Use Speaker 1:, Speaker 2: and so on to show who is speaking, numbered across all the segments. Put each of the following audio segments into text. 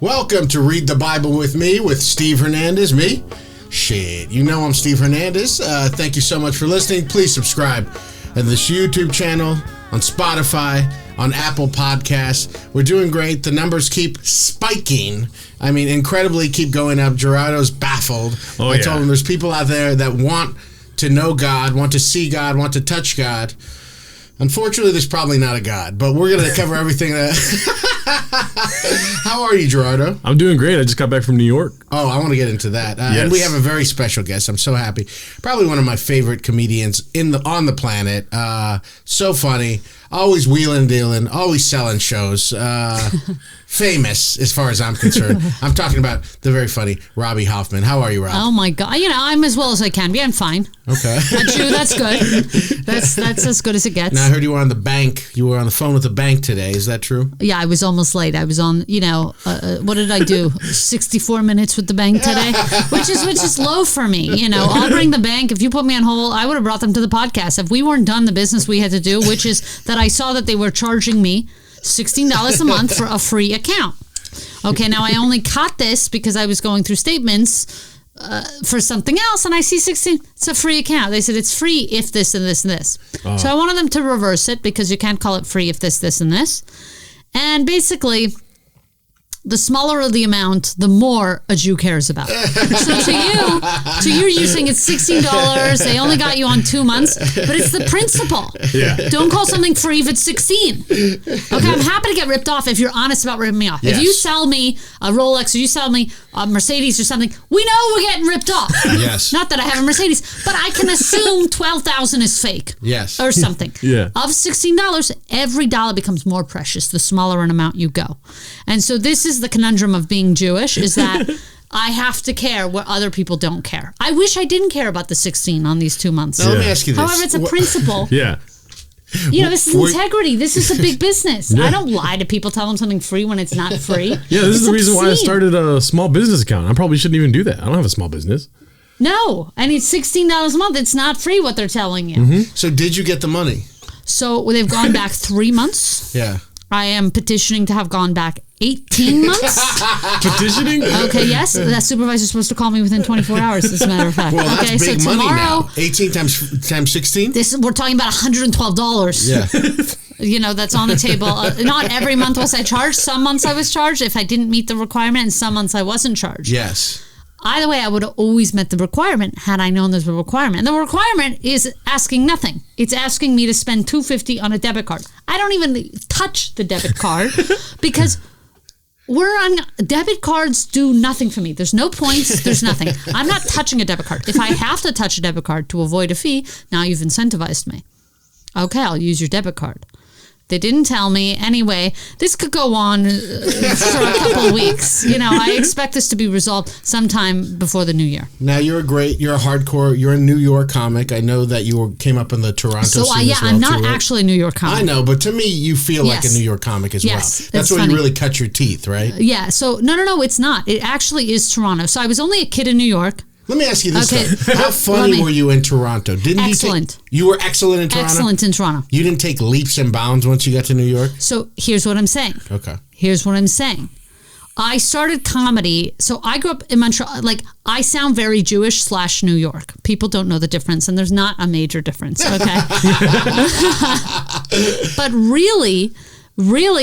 Speaker 1: Welcome to Read the Bible with me, with Steve Hernandez. Me? Shit, you know I'm Steve Hernandez. Thank you so much for listening. Please subscribe to this YouTube channel, on Spotify, on Apple Podcasts. We're doing great. The numbers keep spiking. I mean, incredibly keep going up. Gerardo's baffled. I told him there's people out there that want to know God, want to see God, want to touch God. Unfortunately, there's probably not a God, but we're going to cover everything that... How are you, Gerardo?
Speaker 2: I'm doing great. I just got back from New York.
Speaker 1: Oh, I want to get into that.
Speaker 2: Yes.
Speaker 1: And we have a very special guest. I'm so happy. Probably one of my favorite comedians on the planet. So funny. Always wheeling and dealing. Always selling shows. Famous, as far as I'm concerned. I'm talking about the very funny Robby Hoffman. How are you, Rob?
Speaker 3: Oh, my God. You know, I'm as well as I can be. I'm fine.
Speaker 1: Okay.
Speaker 3: Not you. That's good. That's as good as it gets.
Speaker 1: Now, I heard you were on the bank. You were on the phone with the bank today. Is that true?
Speaker 3: Yeah, I was almost late. I was on, what did I do? 64 minutes with the bank today, which is low for me. You know, I'll bring the bank. If you put me on hold, I would have brought them to the podcast. If we weren't done the business we had to do, which is that I saw that they were charging me $16 a month for a free account. Okay, now I only caught this because I was going through statements for something else, and I see 16. It's a free account. They said it's free if this and this and this. Oh. So I wanted them to reverse it because you can't call it free if this, this, and this. And basically, the smaller the amount, the more a Jew cares about. So to you, you're saying it's $16. They only got you on 2 months, but it's the principle. Yeah. Don't call something free if it's 16. Okay, I'm happy to get ripped off if you're honest about ripping me off. Yes. If you sell me a Rolex or you sell me a Mercedes or something, we know we're getting ripped off.
Speaker 1: Yes.
Speaker 3: Not that I have a Mercedes, but I can assume 12,000 is fake.
Speaker 1: Yes.
Speaker 3: Or something.
Speaker 2: Yeah.
Speaker 3: Of $16, every dollar becomes more precious the smaller an amount you go. And so this is the conundrum of being Jewish, is that I have to care where other people don't care. I wish I didn't care about the 16 on these 2 months.
Speaker 1: Now, let me ask you this.
Speaker 3: However, it's a principle.
Speaker 2: Yeah.
Speaker 3: You know, this is integrity. This is a big business. Yeah. I don't lie to people, tell them something free when it's not free.
Speaker 2: Yeah, this is the reason why I started a small business account. I probably shouldn't even do that. I don't have a small business.
Speaker 3: No, and it's $16 a month. It's not free what they're telling you.
Speaker 1: Mm-hmm. So did you get the money?
Speaker 3: So they've gone back 3 months.
Speaker 1: Yeah.
Speaker 3: I am petitioning to have gone back 18 months.
Speaker 2: Petitioning?
Speaker 3: Okay, yes. That supervisor's supposed to call me within 24 hours, as a matter of fact.
Speaker 1: Well, that's
Speaker 3: okay,
Speaker 1: big
Speaker 3: so
Speaker 1: money
Speaker 3: tomorrow,
Speaker 1: now. 18 times 16?
Speaker 3: We're talking about $112.
Speaker 1: Yeah.
Speaker 3: You know, that's on the table. Not every month was I charged. Some months I was charged if I didn't meet the requirement, and some months I wasn't charged.
Speaker 1: Yes.
Speaker 3: Either way, I would have always met the requirement had I known there's a requirement. And the requirement is asking nothing. It's asking me to spend $250 on a debit card. I don't even touch the debit card because debit cards do nothing for me. There's no points. There's nothing. I'm not touching a debit card. If I have to touch a debit card to avoid a fee, now you've incentivized me. Okay, I'll use your debit card. They didn't tell me. Anyway, this could go on for a couple of weeks. You know, I expect this to be resolved sometime before the new year.
Speaker 1: Now, you're a New York comic. I know that you came up in the Toronto scene as well,
Speaker 3: I'm not
Speaker 1: too, right?
Speaker 3: actually a New York comic.
Speaker 1: I know, but to me, you feel like a New York comic as well. That's where you really cut your teeth, right?
Speaker 3: Yeah. So, no, it's not. It actually is Toronto. So I was only a kid in New York.
Speaker 1: Let me ask you this, though. How funny were you in Toronto?
Speaker 3: Excellent.
Speaker 1: You were excellent in Toronto?
Speaker 3: Excellent in Toronto.
Speaker 1: You didn't take leaps and bounds once you got to New York?
Speaker 3: So here's what I'm saying.
Speaker 1: Okay.
Speaker 3: Here's what I'm saying. I started comedy. So I grew up in Montreal. Like, I sound very Jewish / New York. People don't know the difference, and there's not a major difference, okay? But really,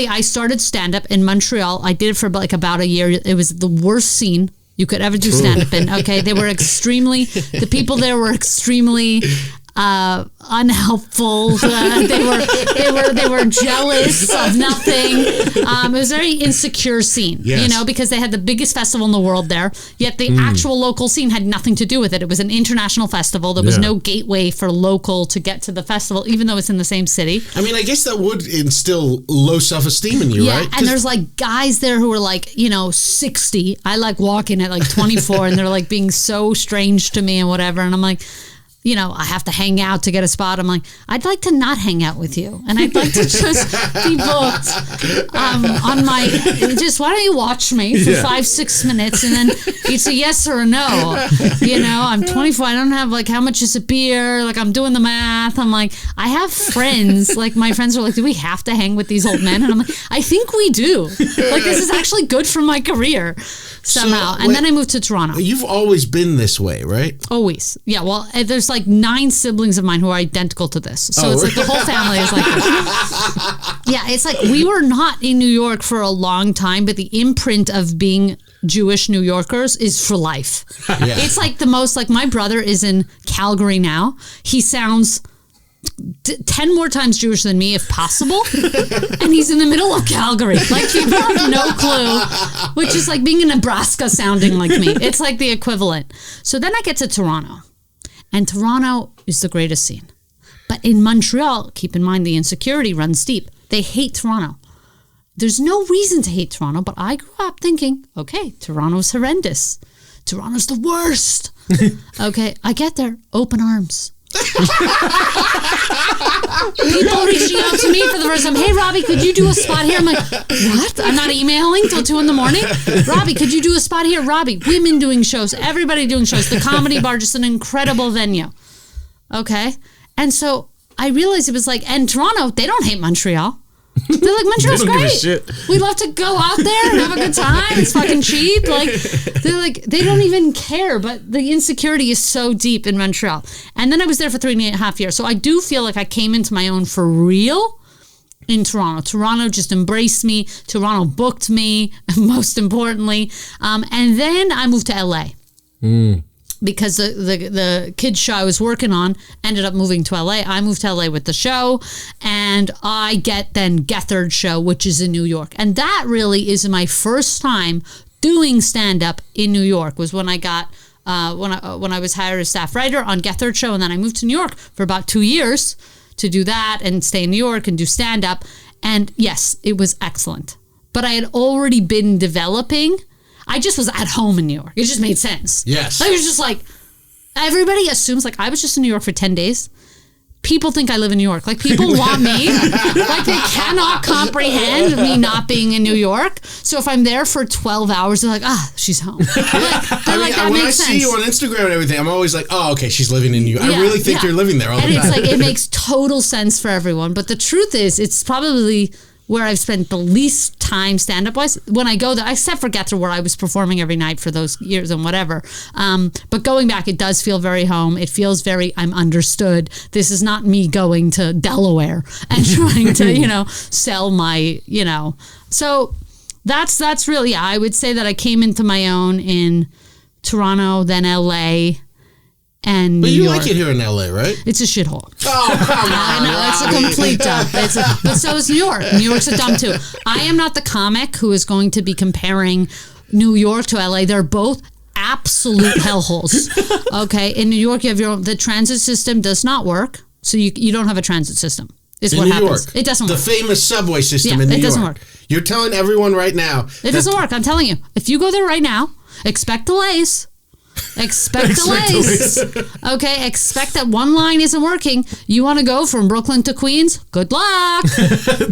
Speaker 3: I started stand-up in Montreal. I did it for about a year. It was the worst scene you could ever do stand-up in. Okay, the people there were extremely unhelpful. They were jealous of nothing. It was a very insecure scene,
Speaker 1: yes.
Speaker 3: You know, because they had the biggest festival in the world there, yet the actual local scene had nothing to do with it. It was an international festival. There was no gateway for local to get to the festival, even though it's in the same city.
Speaker 1: I mean, I guess that would instill low self-esteem in you, right?
Speaker 3: Yeah, and there's like guys there who are like, 60. I like walking at like 24 and they're like being so strange to me and whatever. And I'm like, I have to hang out to get a spot. I'm like, I'd like to not hang out with you. And I'd like to just be booked on my, why don't you watch me for 5-6 minutes and then it's a yes or a no. I'm 24. I don't have like, how much is a beer? Like I'm doing the math. I'm like, I have friends. Like my friends are like, do we have to hang with these old men? And I'm like, I think we do. Like this is actually good for my career somehow. And then I moved to Toronto.
Speaker 1: You've always been this way, right?
Speaker 3: Always. Yeah. Well, there's like 9 siblings of mine who are identical to this. So it's like the whole family is like this. Yeah. It's like we were not in New York for a long time, but the imprint of being Jewish New Yorkers is for life. Yeah. It's like the most, like my brother is in Calgary now. He sounds 10 more times Jewish than me if possible. And he's in the middle of Calgary. Like people have no clue, which is like being in Nebraska sounding like me. It's like the equivalent. So then I get to Toronto. And Toronto is the greatest scene. But in Montreal, keep in mind the insecurity runs deep. They hate Toronto. There's no reason to hate Toronto, but I grew up thinking, okay, Toronto's horrendous. Toronto's the worst. Okay, I get there, open arms. People reaching out to me for the first time. Hey, Robby, could you do a spot here? I'm like, what? I'm not emailing till 2 a.m. Robby, could you do a spot here? Robby, women doing shows, everybody doing shows. The Comedy Bar, just an incredible venue. Okay. And so I realized it was like, and Toronto, they don't hate Montreal. They're like, Montreal's great. We love to go out there and have a good time. It's fucking cheap. Like, they're like, they don't even care. But the insecurity is so deep in Montreal. And then I was there for 3.5 years. So I do feel like I came into my own for real in Toronto. Toronto just embraced me. Toronto booked me, most importantly. And then I moved to LA. Because the kids show I was working on ended up moving to LA. I moved to LA with the show, and I get then Gethard show, which is in New York. And that really is my first time doing stand-up in New York, was when I got, when I was hired as staff writer on Gethard show, and then I moved to New York for about 2 years to do that and stay in New York and do stand-up. And yes, it was excellent. But I had already been developing. I just was at home in New York. It just made sense.
Speaker 1: Yes.
Speaker 3: I was just like, everybody assumes like I was just in New York for 10 days. People think I live in New York. Like people want me. Like they cannot comprehend me not being in New York. So if I'm there for 12 hours, they're like, she's home. Like, that
Speaker 1: when
Speaker 3: makes sense.
Speaker 1: I see you on Instagram and everything, I'm always like, oh, okay, she's living in New York. I really think you're living there all the time.
Speaker 3: And it's like, it makes total sense for everyone. But the truth is, it's probably where I've spent the least time stand-up wise when I go there, except for Gethard, where I was performing every night for those years and whatever. But going back, it does feel very home. It feels very, I'm understood. This is not me going to Delaware and trying to, sell my, So that's really, I would say that I came into my own in Toronto, then LA, and
Speaker 1: But
Speaker 3: New
Speaker 1: you
Speaker 3: York.
Speaker 1: like it here in LA, right?
Speaker 3: It's a shithole.
Speaker 1: Oh, come on.
Speaker 3: I know, it's a complete dump. But so is New York. New York's a dump too. I am not the comic who is going to be comparing New York to LA. They're both absolute hellholes. Okay, in New York, you have your own. The transit system does not work, so you don't have a transit system. Is what happens. It doesn't work.
Speaker 1: The famous subway system in New York.
Speaker 3: It doesn't work.
Speaker 1: You're telling everyone right now.
Speaker 3: It doesn't work. I'm telling you. If you go there right now, expect delays. Expect delays. Okay, expect that one line isn't working. You want to go from Brooklyn to Queens? Good luck.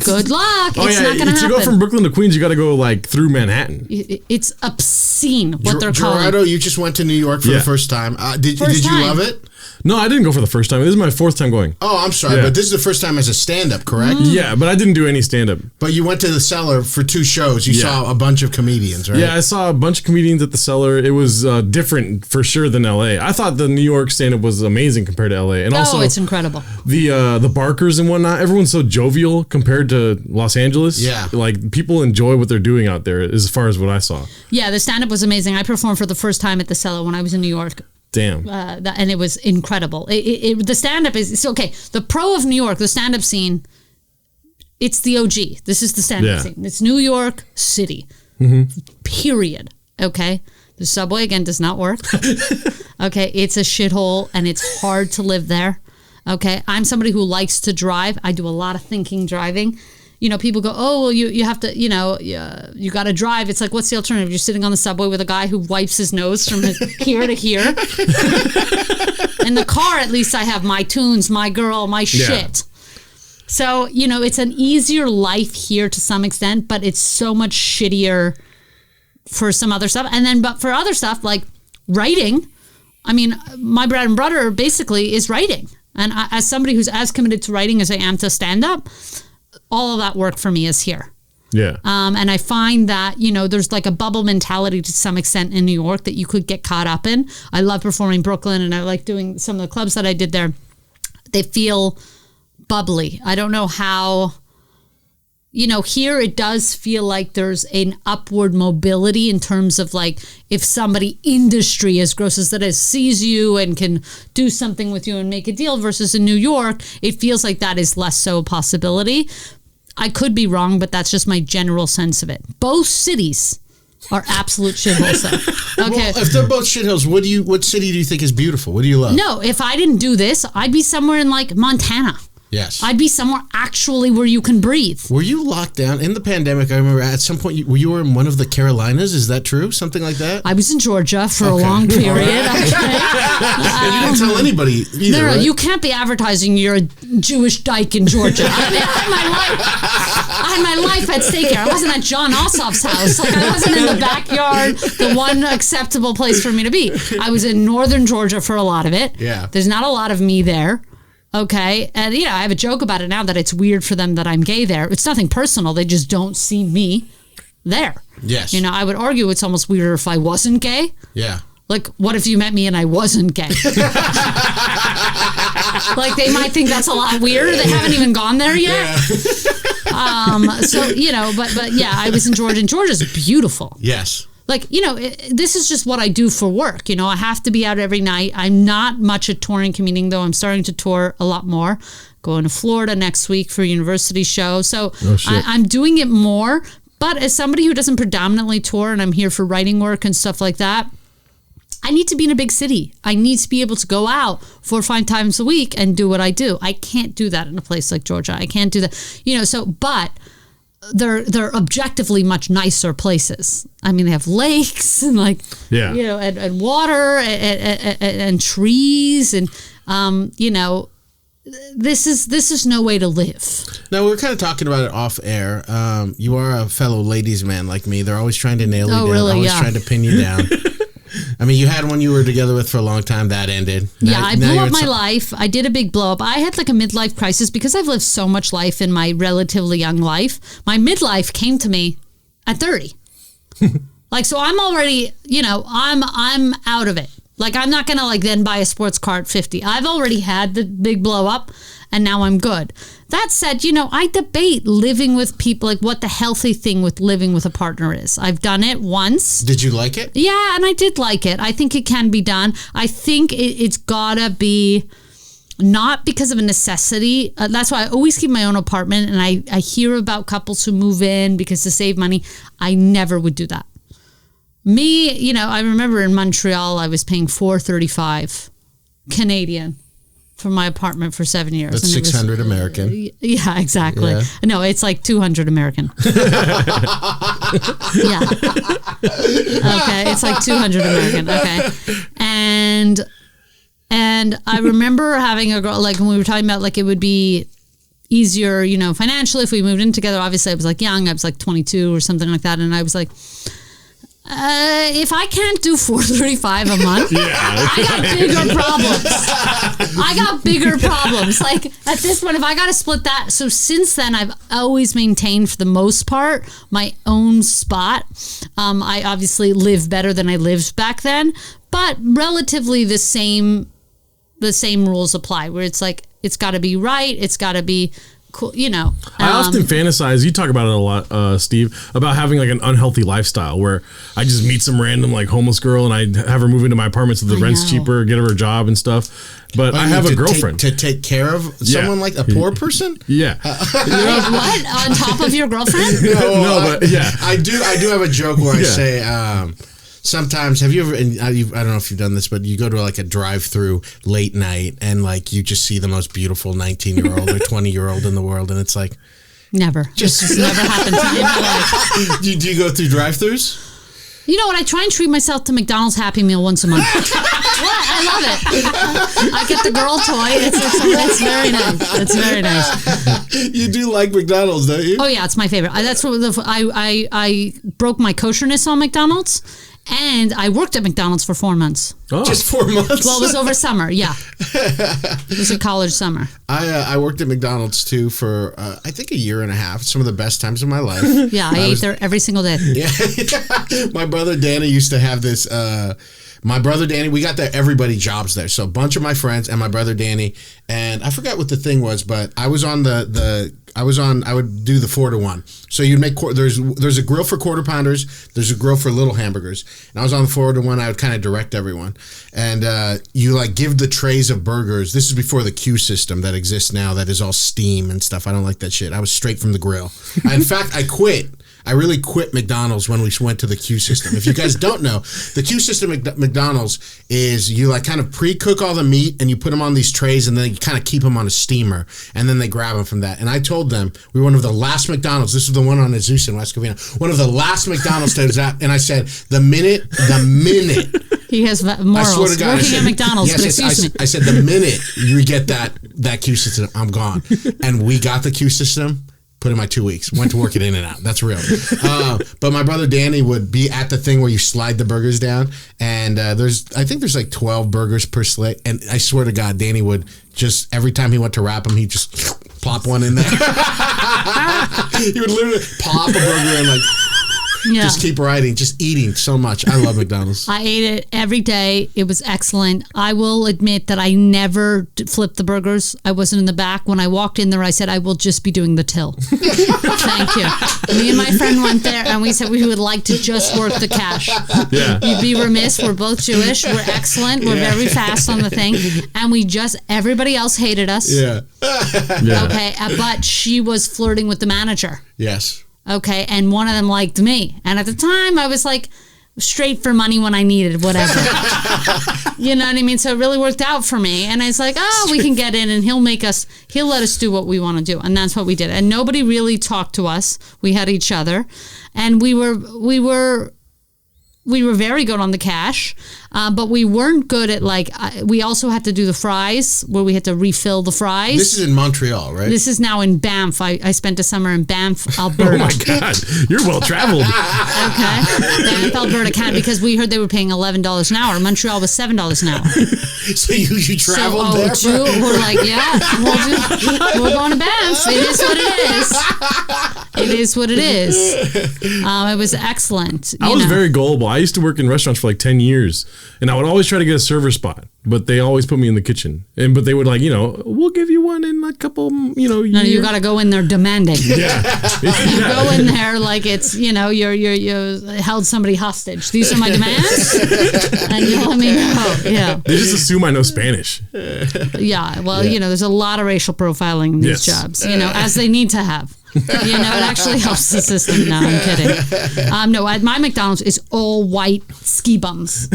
Speaker 3: Good luck. It's not going to happen.
Speaker 2: To go from Brooklyn to Queens, you got to go like through Manhattan.
Speaker 3: It's obscene what they're calling.
Speaker 1: Gerardo, you just went to New York for the first time. Did you love it?
Speaker 2: No, I didn't go for the first time. This is my 4th time going.
Speaker 1: Oh, I'm sorry, but this is the first time as a stand-up, correct?
Speaker 2: Yeah, but I didn't do any stand-up.
Speaker 1: But you went to the Cellar for 2 shows. You saw a bunch of comedians, right?
Speaker 2: Yeah, I saw a bunch of comedians at the Cellar. It was different for sure than LA. I thought the New York stand-up was amazing compared to LA. And also,
Speaker 3: it's incredible.
Speaker 2: The Barkers and whatnot, everyone's so jovial compared to Los Angeles.
Speaker 1: Yeah.
Speaker 2: Like, people enjoy what they're doing out there as far as what I saw.
Speaker 3: Yeah, the stand-up was amazing. I performed for the first time at the Cellar when I was in New York.
Speaker 2: Damn.
Speaker 3: And it was incredible. The stand-up is okay. The pro of New York, the stand-up scene, it's the OG. This is the stand-up scene. It's New York City. Period. Okay? The subway, again, does not work. Okay? It's a shithole, and it's hard to live there. Okay? I'm somebody who likes to drive. I do a lot of thinking driving. people go, oh, well, you have to, you got to drive. It's like, what's the alternative? You're sitting on the subway with a guy who wipes his nose from here to here. In the car, at least I have my tunes, my girl, my shit. So, it's an easier life here to some extent, but it's so much shittier for some other stuff. And then, but for other stuff like writing, I mean, my bread and butter basically is writing. And as somebody who's as committed to writing as I am to stand up, all of that work for me is here.
Speaker 2: Yeah.
Speaker 3: And I find that, there's like a bubble mentality to some extent in New York that you could get caught up in. I love performing in Brooklyn, and I like doing some of the clubs that I did there. They feel bubbly. I don't know how, here it does feel like there's an upward mobility in terms of like if somebody industry as gross as that is sees you and can do something with you and make a deal, versus in New York, it feels like that is less so a possibility. I could be wrong, but that's just my general sense of it. Both cities are absolute shitholes though. Okay.
Speaker 1: Well, if they're both shitholes, what city do you think is beautiful? What do you love?
Speaker 3: No, if I didn't do this, I'd be somewhere in like Montana.
Speaker 1: Yes.
Speaker 3: I'd be somewhere actually where you can breathe.
Speaker 1: Were you locked down in the pandemic? I remember at some point you were in one of the Carolinas. Is that true? Something like that?
Speaker 3: I was in Georgia for a long period.
Speaker 1: And you didn't tell anybody either,
Speaker 3: No,
Speaker 1: right?
Speaker 3: you can't be advertising you're a Jewish dyke in Georgia. I had my life at stake here. I wasn't at John Ossoff's house. Like, I wasn't in the backyard, the one acceptable place for me to be. I was in northern Georgia for a lot of it.
Speaker 1: Yeah.
Speaker 3: There's not a lot of me there. Okay. And, I have a joke about it now that it's weird for them that I'm gay there. It's nothing personal. They just don't see me there.
Speaker 1: Yes.
Speaker 3: I would argue it's almost weirder if I wasn't gay.
Speaker 1: Yeah.
Speaker 3: Like, what if you met me and I wasn't gay? Like, they might think that's a lot weirder. They haven't even gone there yet. Yeah. But yeah, I was in Georgia, and Georgia's beautiful.
Speaker 1: Yes.
Speaker 3: Like, this is just what I do for work. I have to be out every night. I'm not much at touring commuting, though. I'm starting to tour a lot more. Going to Florida next week for a university show. So I'm doing it more. But as somebody who doesn't predominantly tour, and I'm here for writing work and stuff like that, I need to be in a big city. I need to be able to go out 4 or 5 times a week and do what I do. I can't do that in a place like Georgia. I can't do that. But they're objectively much nicer places. I mean, they have lakes and and water and trees and this is no way to live.
Speaker 1: Now, we were kind of talking about it off air. You are a fellow ladies man like me. They're always trying to nail you down.
Speaker 3: Really?
Speaker 1: Always
Speaker 3: Yeah.
Speaker 1: trying to pin you down. I mean, you had one you were together with for a long time. That ended.
Speaker 3: I blew up my life. I did a big blow up. I had like a midlife crisis because I've lived so much life in my relatively young life. My midlife came to me at 30. So I'm already, I'm out of it. Like, I'm not going to then buy a sports car at 50. I've already had the big blow up and now I'm good. That said, I debate living with people, like what the healthy thing with living with a partner is. I've done it once.
Speaker 1: Did you like it?
Speaker 3: Yeah, and I did like it. I think it can be done. I think it's gotta be not because of a necessity. That's why I always keep my own apartment, and I hear about couples who move in because to save money. I never would do that. Me, I remember in Montreal, I was paying $435 Canadian for my apartment for 7 years.
Speaker 1: That's 600 American.
Speaker 3: Yeah, exactly. Yeah. No, it's like 200 American. Yeah. Okay, it's like 200 American. Okay. And I remember having a girl, like when we were talking about like it would be easier, financially if we moved in together. Obviously I was like young. I was like 22 or something like that. And I was like, if I can't do $435 a month, I got bigger problems. Like at this point, if I got to split that. So since then, I've always maintained for the most part my own spot. I obviously live better than I lived back then, but relatively the same rules apply where it's like, it's got to be right. It's got to be cool, I
Speaker 2: often fantasize, you talk about it a lot, Steve, about having like an unhealthy lifestyle where I just meet some random like homeless girl and I have her move into my apartment so the rent's cheaper, get her a job and stuff. But I have a girlfriend.
Speaker 1: To take care of someone like a poor person?
Speaker 2: Yeah.
Speaker 3: What? On top of your girlfriend?
Speaker 2: But yeah.
Speaker 1: I do have a joke where I say, sometimes, have you ever, and I don't know if you've done this, but you go to like a drive-through late night and like you just see the most beautiful 19-year-old or 20-year-old in the world and it's like,
Speaker 3: Never. Just never happened to me in my life.
Speaker 1: Do you go through drive-thrus?
Speaker 3: You know what? I try and treat myself to McDonald's Happy Meal once a month. What? I love it. I get the girl toy. It's very nice. It's very nice.
Speaker 1: You do like McDonald's, don't you?
Speaker 3: Oh yeah, it's my favorite. That's what I broke my kosherness on McDonald's, and I worked at McDonald's for 4 months.
Speaker 1: Oh. Just 4 months?
Speaker 3: Well, it was over summer. Yeah, it was a college summer.
Speaker 1: I worked at McDonald's too for I think a year and a half. Some of the best times of my life.
Speaker 3: Yeah, I ate there every single day.
Speaker 1: Yeah, my brother Danny used to have this. My brother Danny, we got everybody jobs there. So a bunch of my friends and my brother Danny, and I forgot what the thing was, but I was on I would do the 4-to-1. So you'd make, there's a grill for quarter pounders, there's a grill for little hamburgers. And I was on the 4-to-1, I would kind of direct everyone. And you like give the trays of burgers. This is before the queue system that exists now that is all steam and stuff. I don't like that shit. I was straight from the grill. In fact, I quit. I really quit McDonald's when we went to the queue system. If you guys don't know, the queue system at McDonald's is you like kind of pre-cook all the meat and you put them on these trays and then you kind of keep them on a steamer and then they grab them from that. And I told them we were one of the last McDonald's. This was the one on Azusa in West Covina. One of the last McDonald's that was out. And I said, the minute.
Speaker 3: He has morals.
Speaker 1: I swear to God,
Speaker 3: working at McDonald's,
Speaker 1: yes,
Speaker 3: but excuse me.
Speaker 1: I said, the minute you get that queue system, I'm gone. And we got the queue system. Put in my 2 weeks. Went to work at In-N-Out. That's real. But my brother Danny would be at the thing where you slide the burgers down, and I think there's like 12 burgers per slit. And I swear to God, Danny would just every time he went to wrap them, he'd just plop one in there. He would literally pop a burger and like. Yeah. Just keep riding, just eating so much. I love McDonald's.
Speaker 3: I ate it every day. It was excellent. I will admit that I never flipped the burgers. I wasn't in the back. When I walked in there, I said, I will just be doing the till. Thank you. Me and my friend went there, and we said we would like to just work the cash.
Speaker 2: Yeah.
Speaker 3: You'd be remiss. We're both Jewish. We're excellent. We're very fast on the thing. And everybody else hated us.
Speaker 1: Yeah.
Speaker 3: Okay, but she was flirting with the manager.
Speaker 1: Yes.
Speaker 3: Okay, and one of them liked me. And at the time, I was like straight for money when I needed whatever. You know what I mean? So it really worked out for me. And I was like, we can get in and he'll let us do what we want to do. And that's what we did. And nobody really talked to us. We had each other. And we were very good on the cash, but we weren't good at we also had to do the fries where we had to refill the fries.
Speaker 1: This is in Montreal, right?
Speaker 3: This is now in Banff. I spent a summer in Banff, Alberta.
Speaker 2: Oh my God, you're well traveled.
Speaker 3: Okay, Banff, Alberta, Canada, because we heard they were paying $11 an hour. Montreal was $7 an hour.
Speaker 1: So you traveled there?
Speaker 3: We're like, we're going to Banff. It is what it is. It is what it is. It was excellent.
Speaker 2: I was very gullible. I used to work in restaurants for like 10 years, and I would always try to get a server spot, but they always put me in the kitchen. But they would we'll give you one in a couple,
Speaker 3: No, you got to go in there demanding.
Speaker 2: Yeah.
Speaker 3: You go in there like it's, you held somebody hostage. These are my demands, and you let me know. Yeah.
Speaker 2: They just assume I know Spanish.
Speaker 3: Yeah. Well, there's a lot of racial profiling in these jobs, as they need to have. It actually helps the system. No, I'm kidding. No, at my McDonald's is all white ski bums.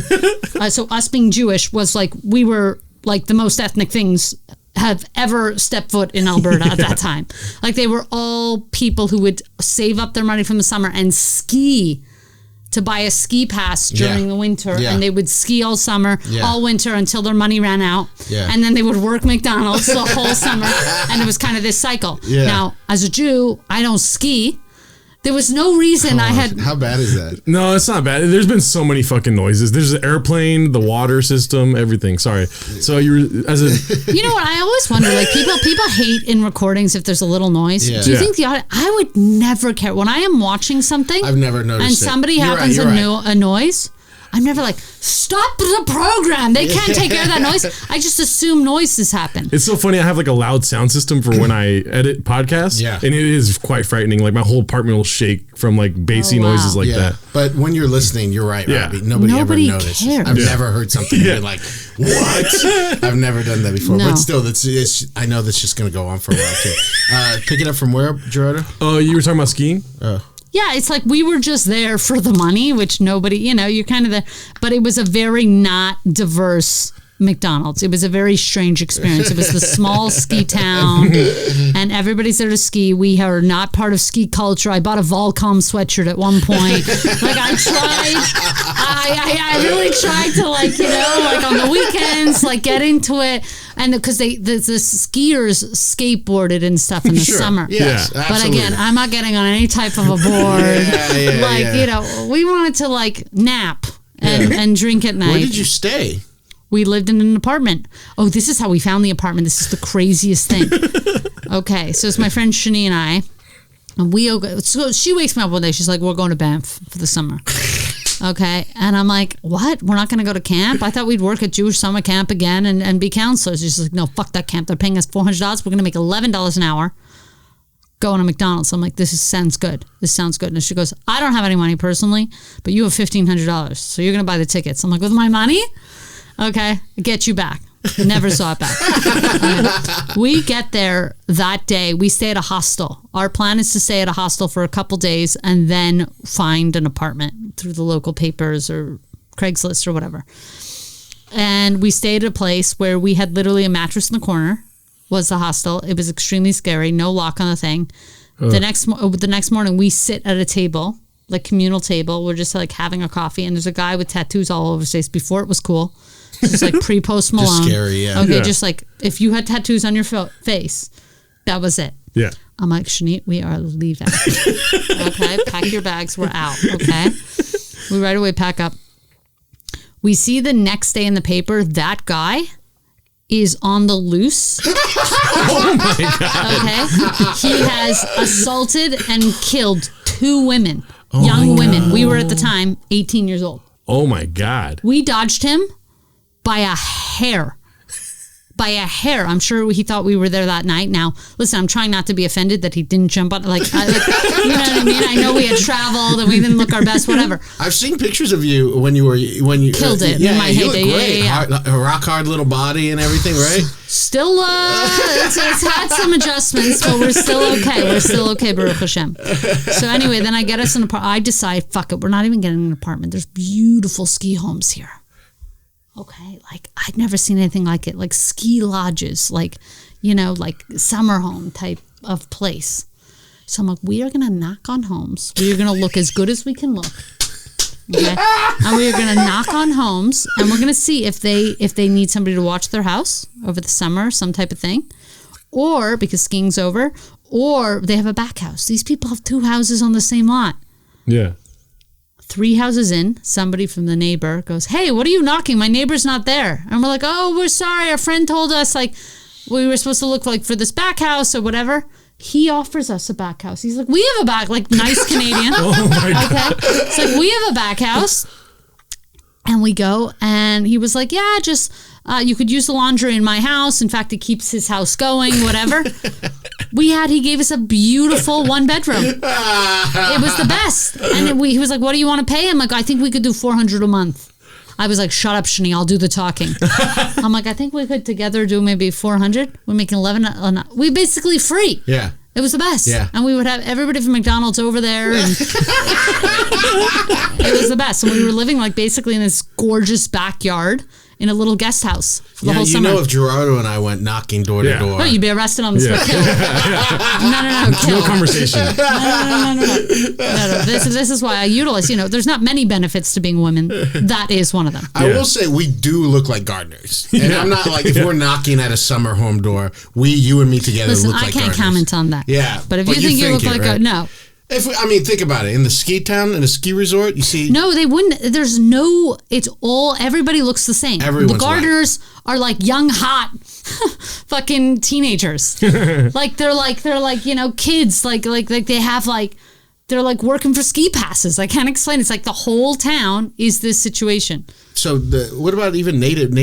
Speaker 3: So us being Jewish was we were like the most ethnic things have ever stepped foot in Alberta at that time. They were all people who would save up their money from the summer and ski to buy a ski pass during the winter, and they would ski all summer, all winter until their money ran out, and then they would work McDonald's the whole summer, and it was kind of this cycle. Now, as a Jew, I don't ski. There was no reason I had...
Speaker 1: How bad is that?
Speaker 2: No, it's not bad. There's been so many fucking noises. There's the airplane, the water system, everything. Sorry. So You know
Speaker 3: what? I always wonder, people hate in recordings if there's a little noise.
Speaker 1: Yeah.
Speaker 3: Do you think the audio... I would never care. When I am watching something...
Speaker 1: I've never noticed
Speaker 3: and somebody happens a noise... I'm never stop the program. They can't take care of that noise. I just assume noises happen.
Speaker 2: It's so funny. I have a loud sound system for when I edit podcasts. Yeah. And it is quite frightening. My whole apartment will shake from bassy noises like that.
Speaker 1: But when you're listening, you're right, Robbie. Nobody ever noticed.
Speaker 3: Cares.
Speaker 1: I've never heard something and been like, what? I've never done that before. No. But still, I know that's just going to go on for a while too. Pick it up from where, Gerardo?
Speaker 2: Oh, you were talking about skiing?
Speaker 3: Yeah, it's we were just there for the money, which nobody, you're kind of there. But it was a very not diverse McDonald's. It was a very strange experience. It was the small ski town, and everybody's there to ski. We are not part of ski culture. I bought a Volcom sweatshirt at one point. Like I tried, I really tried to on the weekends, get into it, and because the skiers skateboarded and stuff in the summer.
Speaker 1: Yes,
Speaker 3: but again, I'm not getting on any type of a board. We wanted to nap and drink at night.
Speaker 1: Where did you stay?
Speaker 3: We lived in an apartment. Oh, this is how we found the apartment. This is the craziest thing. Okay, so it's my friend Shani and I. And so she wakes me up one day. She's like, we're going to Banff for the summer. Okay, and I'm like, what? We're not going to go to camp? I thought we'd work at Jewish summer camp again and be counselors. She's like, no, fuck that camp. They're paying us $400. We're going to make $11 an hour going to McDonald's. I'm like, this sounds good. This sounds good. And she goes, I don't have any money personally, but you have $1,500. So you're going to buy the tickets. I'm like, with my money? Okay, get you back. Never saw it back. We get there that day. We stay at a hostel. Our plan is to stay at a hostel for a couple days and then find an apartment through the local papers or Craigslist or whatever. And we stayed at a place where we had literally a mattress in the corner was the hostel. It was extremely scary. No lock on the thing. The next morning, we sit at a table, communal table. We're just having a coffee, and there's a guy with tattoos all over his face. Before it was cool. Just pre-Post Malone.
Speaker 1: Just scary, yeah.
Speaker 3: Okay,
Speaker 2: Yeah.
Speaker 3: just if you had tattoos on your face, that was it.
Speaker 2: Yeah.
Speaker 3: I'm like, Shanique, we are leaving. Okay, pack your bags. We're out. Okay. We right away pack up. We see the next day in the paper, that guy is on the loose.
Speaker 2: Oh my God.
Speaker 3: Okay. He has assaulted and killed 2 women, young women. We were at the time 18 years old.
Speaker 2: Oh my God.
Speaker 3: We dodged him by a hair. By a hair. I'm sure he thought we were there that night. Now, listen, I'm trying not to be offended that he didn't jump on. You know what I mean? I know we had traveled and we didn't look our best, whatever.
Speaker 1: I've seen pictures of you when you
Speaker 3: Killed it.
Speaker 1: Yeah,
Speaker 3: in my
Speaker 1: you look
Speaker 3: heyday.
Speaker 1: great.
Speaker 3: Yeah.
Speaker 1: A rock hard little body and everything, right?
Speaker 3: Still, it's had some adjustments, but we're still okay. We're still okay, Baruch Hashem. So anyway, then I get us an apartment. I decide, fuck it, we're not even getting an apartment. There's beautiful ski homes here. Okay, I'd never seen anything like it. Ski lodges, summer home type of place. So I'm like, we are going to knock on homes. We are going to look as good as we can look. Okay? And we are going to knock on homes, and we're going to see if they need somebody to watch their house over the summer, some type of thing, or because skiing's over, or they have a back house. These people have 2 houses on the same lot.
Speaker 2: Yeah.
Speaker 3: 3 houses in, somebody from the neighbor goes, hey, what are you knocking? My neighbor's not there. And we're like, oh, we're sorry. Our friend told us we were supposed to look for this back house or whatever. He offers us a back house. He's like, we have a back, nice Canadian.
Speaker 2: Oh my God.
Speaker 3: Okay. It's we have a back house. And we go, and he was like, yeah, just, you could use the laundry in my house. In fact, it keeps his house going, whatever. He gave us a beautiful 1-bedroom. It was the best. And he was like, what do you want to pay? I'm like, I think we could do $400 a month. I was like, shut up, Shani, I'll do the talking. I'm like, I think we could together do maybe 400. We're making 11. We basically free.
Speaker 1: Yeah.
Speaker 3: It was the best.
Speaker 1: Yeah.
Speaker 3: And we would have everybody from McDonald's over there. And it was the best. And we were living basically in this gorgeous backyard in a little guest house for the whole summer.
Speaker 1: If Gerardo and I went knocking door to door.
Speaker 3: No, you'd be arrested on the spot. Kill. No, kill.
Speaker 2: No conversation.
Speaker 3: No. This is why I utilize, there's not many benefits to being women. That is one of them.
Speaker 1: I will say we do look like gardeners. And I'm not if we're knocking at a summer home door, you and me together
Speaker 3: Listen,
Speaker 1: look like
Speaker 3: I can't
Speaker 1: gardeners.
Speaker 3: comment on that.
Speaker 1: Yeah.
Speaker 3: But if you think you look
Speaker 1: it,
Speaker 3: like
Speaker 1: right?
Speaker 3: no.
Speaker 1: Think about it. In the ski town, in a ski resort, you see...
Speaker 3: No, they wouldn't. Everybody looks the same.
Speaker 1: Everyone's
Speaker 3: the gardeners are young, hot, fucking teenagers. they're kids. They have they're working for ski passes. I can't explain. It's the whole town is this situation.
Speaker 1: So what about even native?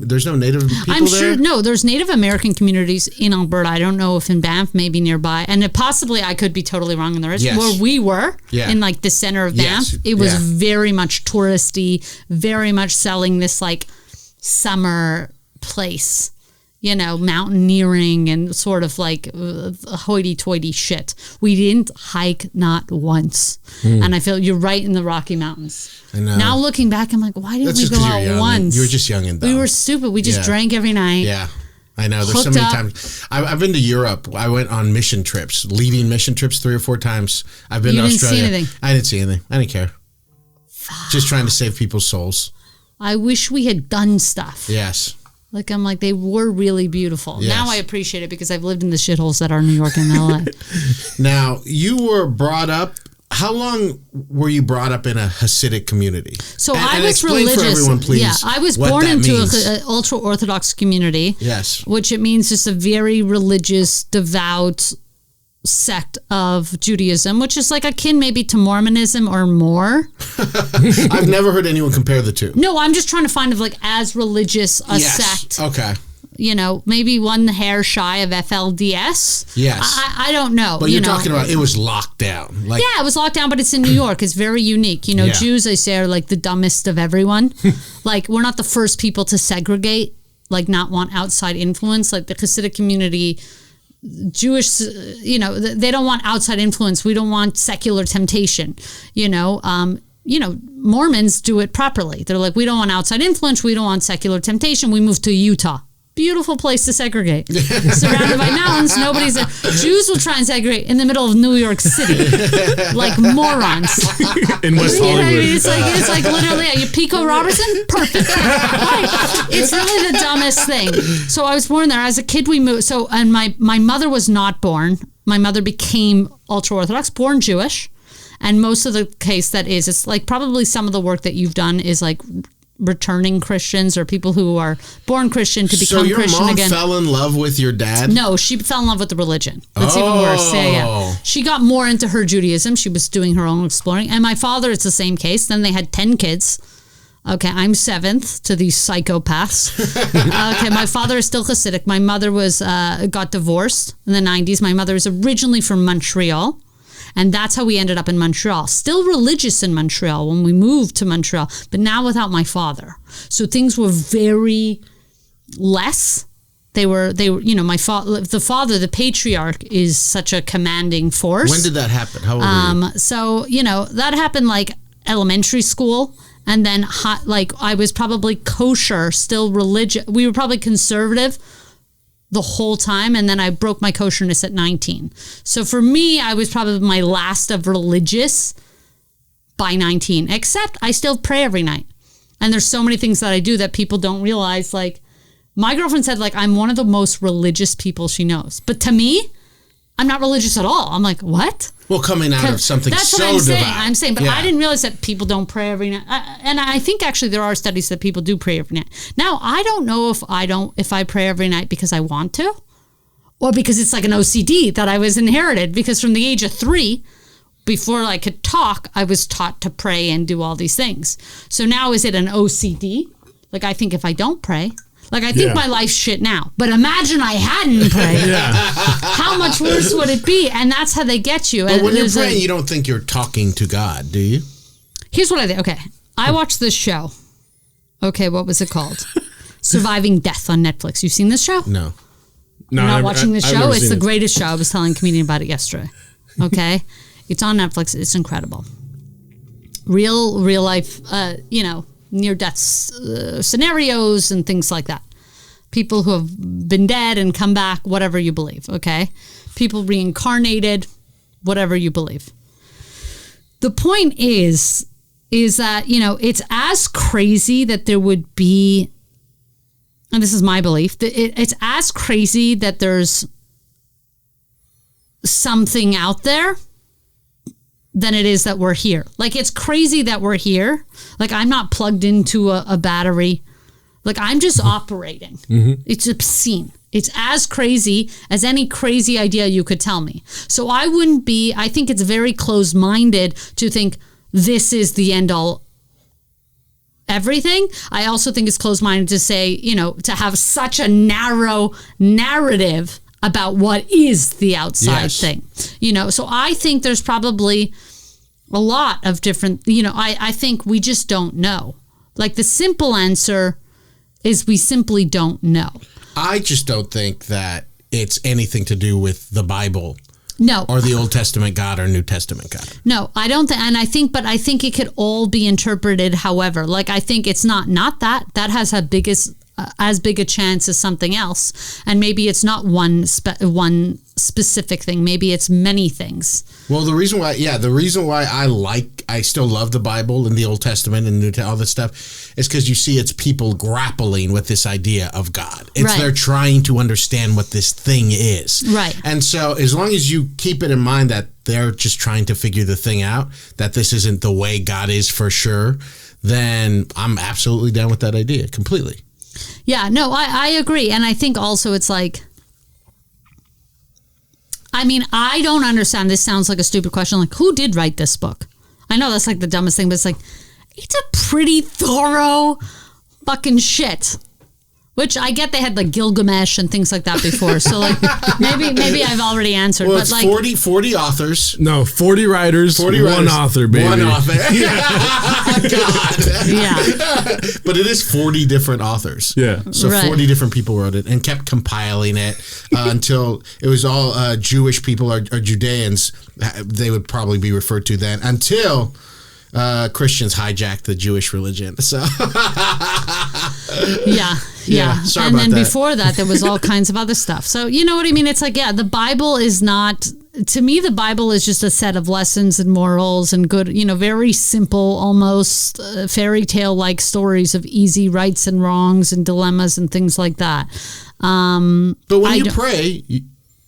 Speaker 1: There's no native people
Speaker 3: I'm
Speaker 1: there?
Speaker 3: sure, no, there's Native American communities in Alberta. I don't know if in Banff, maybe nearby. And possibly, I could be totally wrong in the rest.
Speaker 1: Yes.
Speaker 3: Where we were, in the center of Banff, it was very much touristy, very much selling this summer place. mountaineering and sort of like hoity-toity shit. We didn't hike not once. And I feel you're right in the Rocky Mountains.
Speaker 1: I know.
Speaker 3: Now looking back, I'm like, why didn't we go out once?
Speaker 1: You were just young and dumb.
Speaker 3: We were stupid. We just drank every night.
Speaker 1: Yeah. I know. There's so many times. I've been to Europe. I went on mission trips, leading mission trips 3 or 4 times. I've been to Australia.
Speaker 3: See anything.
Speaker 1: I didn't see anything. I didn't care. Just trying to save people's souls.
Speaker 3: I wish we had done stuff.
Speaker 1: Yes.
Speaker 3: Like, I'm like, they were really beautiful.
Speaker 1: Yes.
Speaker 3: Now I appreciate it because I've lived in the shitholes that are New York and LA.
Speaker 1: Now, you were brought up. How long were you brought up in a Hasidic community?
Speaker 3: So I was religious.
Speaker 1: For everyone, please.
Speaker 3: Yeah, I was born into an ultra-Orthodox community.
Speaker 1: Yes.
Speaker 3: Which it means just a very religious, devout sect of Judaism, which is like akin maybe to Mormonism or more.
Speaker 1: I've never heard anyone compare the two.
Speaker 3: No, I'm just trying to find of like as religious a sect.
Speaker 1: Okay.
Speaker 3: Maybe one hair shy of FLDS.
Speaker 1: Yes.
Speaker 3: I don't know.
Speaker 1: But you're talking about it was locked down. Like,
Speaker 3: yeah, it was locked down, but it's in New York. It's very unique. Jews, I say, are like the dumbest of everyone. Like, we're not the first people to segregate, like not want outside influence. Like the Hasidic community, Jewish, they don't want outside influence. We don't want secular temptation, Mormons do it properly. They're like, we don't want outside influence. We don't want secular temptation. We moved to Utah. Beautiful place to segregate. Surrounded by mountains, nobody's there. Jews will try and segregate in the middle of New York City, like morons.
Speaker 2: In West Hollywood.
Speaker 3: It's like literally, you Pico Robertson? Perfect. It's really the dumbest thing. So I was born there. As a kid, we moved. And my mother was not born. My mother became ultra-Orthodox, born Jewish. And most of the case it's like probably some of the work that you've done is like returning Christians or people who are born Christian to become Christian again.
Speaker 1: So your mom fell in love with your dad?
Speaker 3: No, she fell in love with the religion. That's even worse. Yeah. She got more into her Judaism. She was doing her own exploring. And my father, it's the same case. Then they had 10 kids. Okay, I'm 7th to these psychopaths. Okay, my father is still Hasidic. My mother got divorced in the 90s. My mother is originally from Montreal. And that's how we ended up in Montreal. Still religious in Montreal when we moved to Montreal, but now without my father. So things were very less. They were, the father, the patriarch, is such a commanding force.
Speaker 1: When did that happen? How old were you?
Speaker 3: So, that happened like elementary school. And then I was probably kosher, still religious. We were probably conservative the whole time, and then I broke my kosherness at 19. So for me, I was probably my last of religious by 19, except I still pray every night. And there's so many things that I do that people don't realize. Like, my girlfriend said, like, I'm one of the most religious people she knows. But to me, I'm not religious at all. I'm like, what?
Speaker 1: Well, coming out of something
Speaker 3: that's
Speaker 1: so
Speaker 3: what
Speaker 1: devout.
Speaker 3: I'm saying, but I didn't realize that people don't pray every night. And I think actually there are studies that people do pray every night. Now, I don't know if I pray every night because I want to, or because it's like an OCD that I was inherited. Because from the age of 3, before I could talk, I was taught to pray and do all these things. So now is it an OCD? Like, I think if I don't pray, like, I think my life's shit now. But imagine I hadn't prayed. How much worse would it be? And that's how they get you.
Speaker 1: But when you're praying, you don't think you're talking to God, do you?
Speaker 3: Here's what I think. Okay. I watched this show. Okay, what was it called? Surviving Death on Netflix. You've seen this show?
Speaker 1: No.
Speaker 3: You're not watching this show? It's the greatest show. I was telling a comedian about it yesterday. Okay? It's on Netflix. It's incredible. Real life, near-death scenarios and things like that. People who have been dead and come back, whatever you believe, okay? People reincarnated, whatever you believe. The point is that, it's as crazy that there would be, and this is my belief, that it's as crazy that there's something out there than it is that we're here. Like, it's crazy that we're here. Like, I'm not plugged into a battery. Like, I'm just operating. Mm-hmm. It's obscene. It's as crazy as any crazy idea you could tell me. So I think it's very closed-minded to think this is the end all everything. I also think it's closed-minded to say, to have such a narrow narrative about what is the outside thing, so I think there's probably a lot of different, I think we just don't know. Like, the simple answer is we simply don't know.
Speaker 1: I just don't think that it's anything to do with the Bible.
Speaker 3: No.
Speaker 1: Or the Old Testament God or New Testament God.
Speaker 3: No, I don't think, and I think it could all be interpreted however. Like, I think it's not that. That has as big a chance as something else. And maybe it's not one specific thing. Maybe it's many things.
Speaker 1: Well, the reason why I still love the Bible and the Old Testament and all this stuff is because you see it's people grappling with this idea of God. They're trying to understand what this thing is.
Speaker 3: Right.
Speaker 1: And so as long as you keep it in mind that they're just trying to figure the thing out, that this isn't the way God is for sure, then I'm absolutely down with that idea completely.
Speaker 3: Yeah, no, I agree. And I think also it's like, I mean, I don't understand. This sounds like a stupid question. Like, who did write this book? I know that's like the dumbest thing, but it's like, it's a pretty thorough fucking shit. Which I get they had like Gilgamesh and things like that before. So like maybe I've already answered.
Speaker 1: Well,
Speaker 3: but
Speaker 1: it's
Speaker 3: like
Speaker 1: 40 authors.
Speaker 2: No, 40 writers,
Speaker 1: 40
Speaker 2: one
Speaker 1: writers,
Speaker 2: author, baby.
Speaker 1: One author. God.
Speaker 3: Yeah.
Speaker 1: But it is 40 different authors.
Speaker 2: Yeah.
Speaker 1: So 40 different people wrote it and kept compiling it until it was all Jewish people or Judeans. They would probably be referred to then until Christians hijacked the Jewish religion. So
Speaker 3: yeah.
Speaker 1: Sorry
Speaker 3: and
Speaker 1: about
Speaker 3: then
Speaker 1: that.
Speaker 3: before that, there was all kinds of other stuff. So you know what I mean? It's like, yeah, the Bible is not, to me, the Bible is just a set of lessons and morals and good, very simple, almost fairy tale like stories of easy rights and wrongs and dilemmas and things like that.
Speaker 1: But when you pray,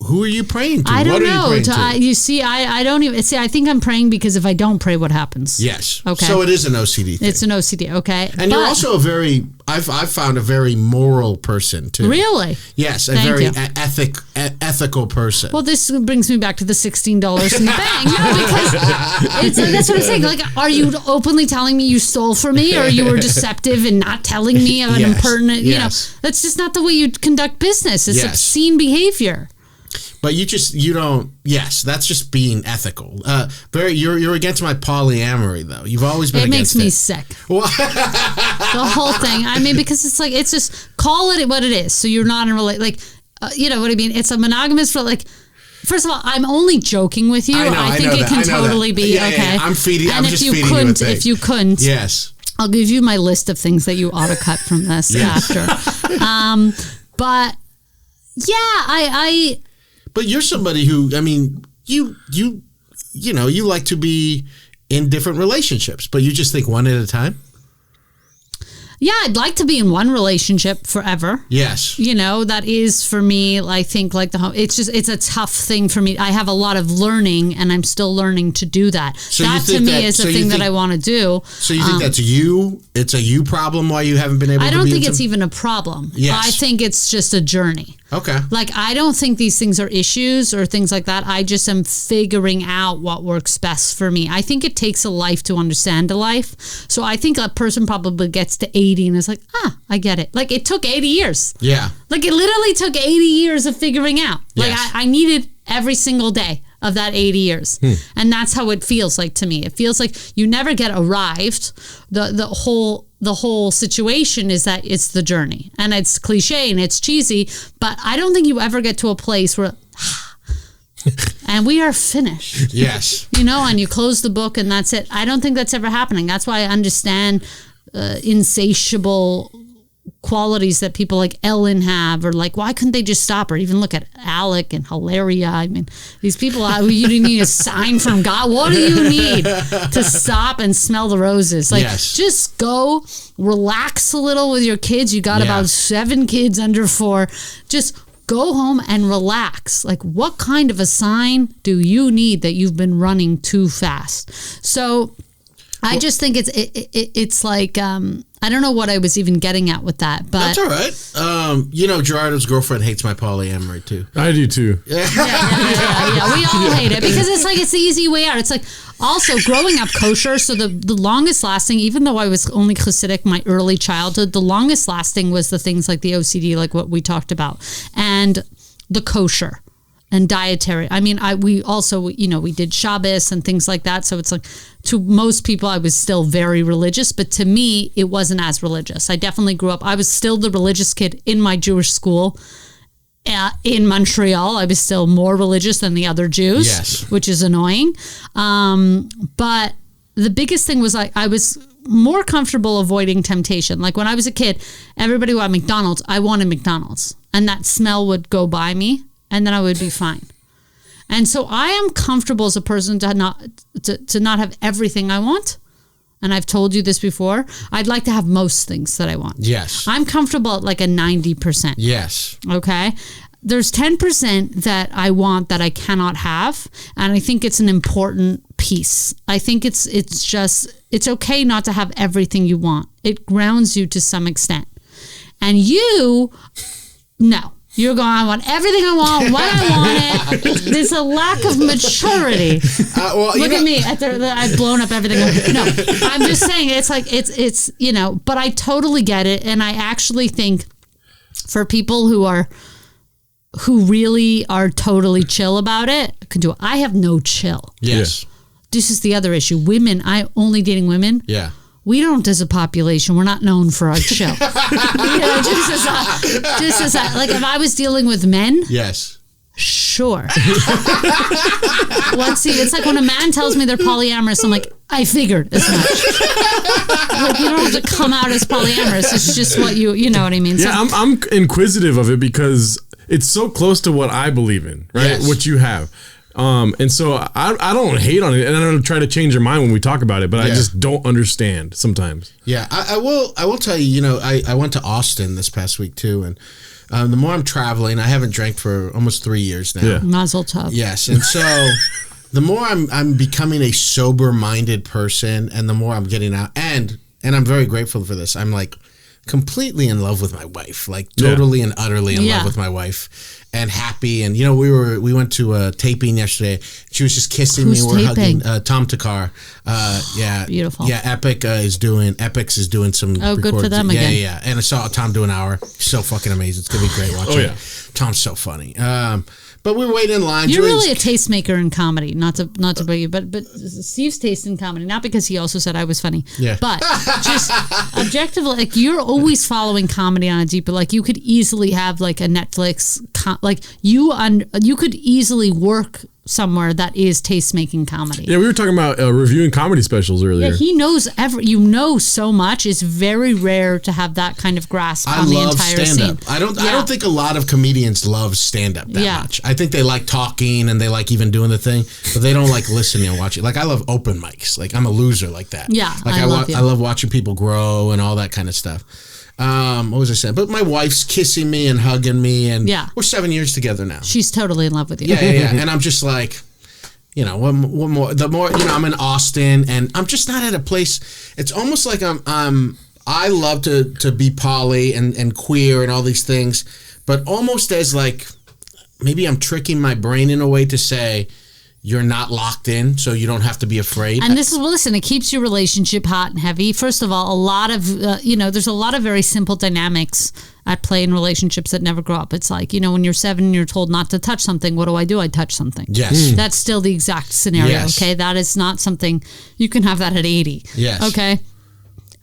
Speaker 1: who are you praying to?
Speaker 3: I don't know.
Speaker 1: What are you praying to?
Speaker 3: You see, I don't even see. I think I'm praying because if I don't pray, what happens?
Speaker 1: Yes.
Speaker 3: Okay.
Speaker 1: So it is an OCD thing.
Speaker 3: It's an OCD. Okay.
Speaker 1: And you're also I've found a very moral person too.
Speaker 3: Really?
Speaker 1: Yes, a
Speaker 3: Thank
Speaker 1: very
Speaker 3: you.
Speaker 1: ethical person.
Speaker 3: Well, this brings me back to the $16 in the bank. No, because that's what I'm saying. Like, are you openly telling me you stole from me, or you were deceptive and not telling me an impertinent?
Speaker 1: Yes.
Speaker 3: That's just not the way you conduct business. It's obscene behavior.
Speaker 1: But you don't. Yes, that's just being ethical. You're against my polyamory, though. You've always been.
Speaker 3: It
Speaker 1: against
Speaker 3: makes me
Speaker 1: it.
Speaker 3: sick. The whole thing. I mean, because it's just call it what it is. So you're not in you know what I mean. It's a monogamous First of all, I'm only joking with you. I think it can totally be okay.
Speaker 1: Yeah. I'm just feeding you a thing.
Speaker 3: If you couldn't,
Speaker 1: yes,
Speaker 3: I'll give you my list of things that you ought to cut from this after. But yeah, I.
Speaker 1: But you're somebody who, I mean, you like to be in different relationships, but you just think one at a time?
Speaker 3: Yeah, I'd like to be in one relationship forever.
Speaker 1: Yes.
Speaker 3: That is for me, I think it's a tough thing for me. I have a lot of learning and I'm still learning to do that.
Speaker 1: So
Speaker 3: that to me is the thing that I want to do.
Speaker 1: So you think that's it's a you problem why you haven't been able to be
Speaker 3: I don't think it's even a problem.
Speaker 1: Yes.
Speaker 3: I think it's just a journey.
Speaker 1: Okay.
Speaker 3: I don't think these things are issues or things like that. I just am figuring out what works best for me. I think it takes a life to understand a life. So I think a person probably gets to 80 and is like, I get it. It took 80 years.
Speaker 1: Yeah.
Speaker 3: It literally took 80 years of figuring out.
Speaker 1: Yes.
Speaker 3: I needed every single day of that 80 years. And that's how it feels like to me. It feels like you never get arrived. The whole situation is that it's the journey, and it's cliche and it's cheesy, but I don't think you ever get to a place where and we are finished.
Speaker 1: Yes.
Speaker 3: And you close the book and that's it. I don't think that's ever happening. That's why I understand insatiable qualities that people like Ellen have, or why couldn't they just stop? Or even look at Alec and Hilaria. I mean, these people, you didn't need a sign from God. What do you need to stop and smell the roses? Just go relax a little with your kids. You got about 7 kids under 4. Just go home and relax. What kind of a sign do you need that you've been running too fast? So I just think it's like, I don't know what I was even getting at with that, but
Speaker 1: that's all right. Gerardo's girlfriend hates my polyamory too.
Speaker 2: I do too.
Speaker 3: Yeah. We all hate it because it's the easy way out. It's also growing up kosher. So the longest lasting, even though I was only Hasidic my early childhood, the longest lasting was the things like the OCD, like what we talked about, and the kosher. and dietary. I mean, we also, we did Shabbos and things like that. So it's like, to most people, I was still very religious, but to me, it wasn't as religious. I definitely grew up. I was still the religious kid in my Jewish school. In Montreal, I was still more religious than the other Jews, which is annoying. But the biggest thing was I was more comfortable avoiding temptation. Like when I was a kid, everybody wanted McDonald's. I wanted McDonald's, and that smell would go by me, and then I would be fine. And so I am comfortable as a person to not have everything I want. And I've told you this before. I'd like to have most things that I want.
Speaker 1: Yes.
Speaker 3: I'm comfortable at like a 90%.
Speaker 1: Yes.
Speaker 3: Okay. There's 10% that I want that I cannot have. And I think it's an important piece. I think it's okay not to have everything you want. It grounds you to some extent. And no. You're going, I want everything I want, when I want it. There's a lack of maturity. Look at me. I've blown up everything. No, I'm just saying it's like, it's but I totally get it. And I actually think for people who really are totally chill about it, can do it. I have no chill.
Speaker 1: Yes.
Speaker 3: This is the other issue. Women, only dating women.
Speaker 1: Yeah.
Speaker 3: We don't, as a population, we're not known for our chill. Just as like if I was dealing with men,
Speaker 1: yes,
Speaker 3: sure. It's like when a man tells me they're polyamorous, I'm like, I figured as much. Like you don't have to come out as polyamorous. It's just what you know what I mean.
Speaker 2: Yeah, so, I'm inquisitive of it because it's so close to what I believe in, right?
Speaker 1: Yes.
Speaker 2: What you have. And so I don't hate on it, and I don't try to change your mind when we talk about it, but I just don't understand sometimes.
Speaker 1: Yeah, I will tell you, I went to Austin this past week too, and the more I'm traveling, I haven't drank for almost 3 years now.
Speaker 2: Yeah.
Speaker 3: Mazel tov.
Speaker 1: Yes, and so the more I'm becoming a sober-minded person, and the more I'm getting out, and I'm very grateful for this. I'm like completely in love with my wife, like totally and utterly in love with my wife. And happy, and we went to a taping yesterday. She was just kissing me. We're
Speaker 3: taping?
Speaker 1: hugging. Tom Takar.
Speaker 3: Beautiful.
Speaker 1: Yeah, Epix is doing some.
Speaker 3: Good for them again.
Speaker 1: Yeah. And I saw Tom do an hour. So fucking amazing. It's gonna be great watching. Tom's so funny. But we were waiting in line.
Speaker 3: You're really a tastemaker in comedy. Not to bring you, but Steve's taste in comedy, not because he also said I was funny.
Speaker 1: Yeah.
Speaker 3: But just objectively, like you're always following comedy on a deeper. Like you could easily have like a Netflix. You could easily work somewhere that is taste-making comedy.
Speaker 2: Yeah, we were talking about reviewing comedy specials earlier.
Speaker 3: Yeah, he knows so much. It's very rare to have that kind of grasp on the entire scene.
Speaker 1: I don't think a lot of comedians love stand-up that much. I think they like talking and they like even doing the thing, but they don't like listening and watching. Like I love open mics. Like I'm a loser like that.
Speaker 3: Yeah,
Speaker 1: like I love watching people grow and all that kind of stuff. What was I saying? But my wife's kissing me and hugging me, and we're 7 years together now.
Speaker 3: She's totally in love with you.
Speaker 1: Yeah. And I'm just like, one more. The more, I'm in Austin, and I'm just not at a place. It's almost like I love to be poly and queer and all these things, but almost as like maybe I'm tricking my brain in a way to say, you're not locked in, so you don't have to be afraid.
Speaker 3: And it keeps your relationship hot and heavy. First of all, a lot of, there's a lot of very simple dynamics at play in relationships that never grow up. It's like, when you're 7 and you're told not to touch something, what do? I touch something.
Speaker 1: Yes.
Speaker 3: That's still the exact scenario, okay? That is not something, you can have that at 80.
Speaker 1: Yes.
Speaker 3: Okay?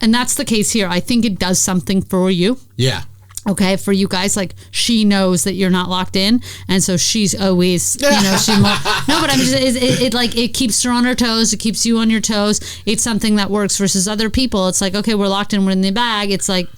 Speaker 3: And that's the case here. I think it does something for you.
Speaker 1: Yeah.
Speaker 3: Okay, for you guys, like she knows that you're not locked in, and so she's always, but I'm just, it keeps her on her toes. It keeps you on your toes. It's something that works versus other people. It's like, okay, we're locked in, we're in the bag. It's like,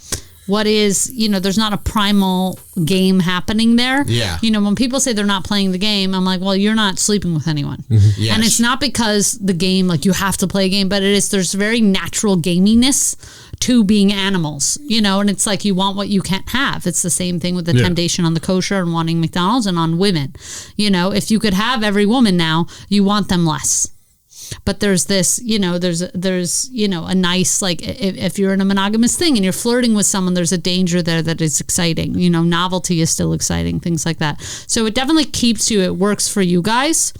Speaker 3: what is, there's not a primal game happening there.
Speaker 1: Yeah.
Speaker 3: When people say they're not playing the game, I'm like, well, you're not sleeping with anyone.
Speaker 1: Mm-hmm. Yes.
Speaker 3: And it's not because the game, like you have to play a game, but there's very natural gaminess to being animals, and it's like you want what you can't have. It's the same thing with the temptation on the kosher and wanting McDonald's and on women. If you could have every woman now, you want them less. But there's this, there's a nice, like if you're in a monogamous thing and you're flirting with someone, there's a danger there that is exciting. Novelty is still exciting, things like that. So it definitely keeps you, it works for you guys.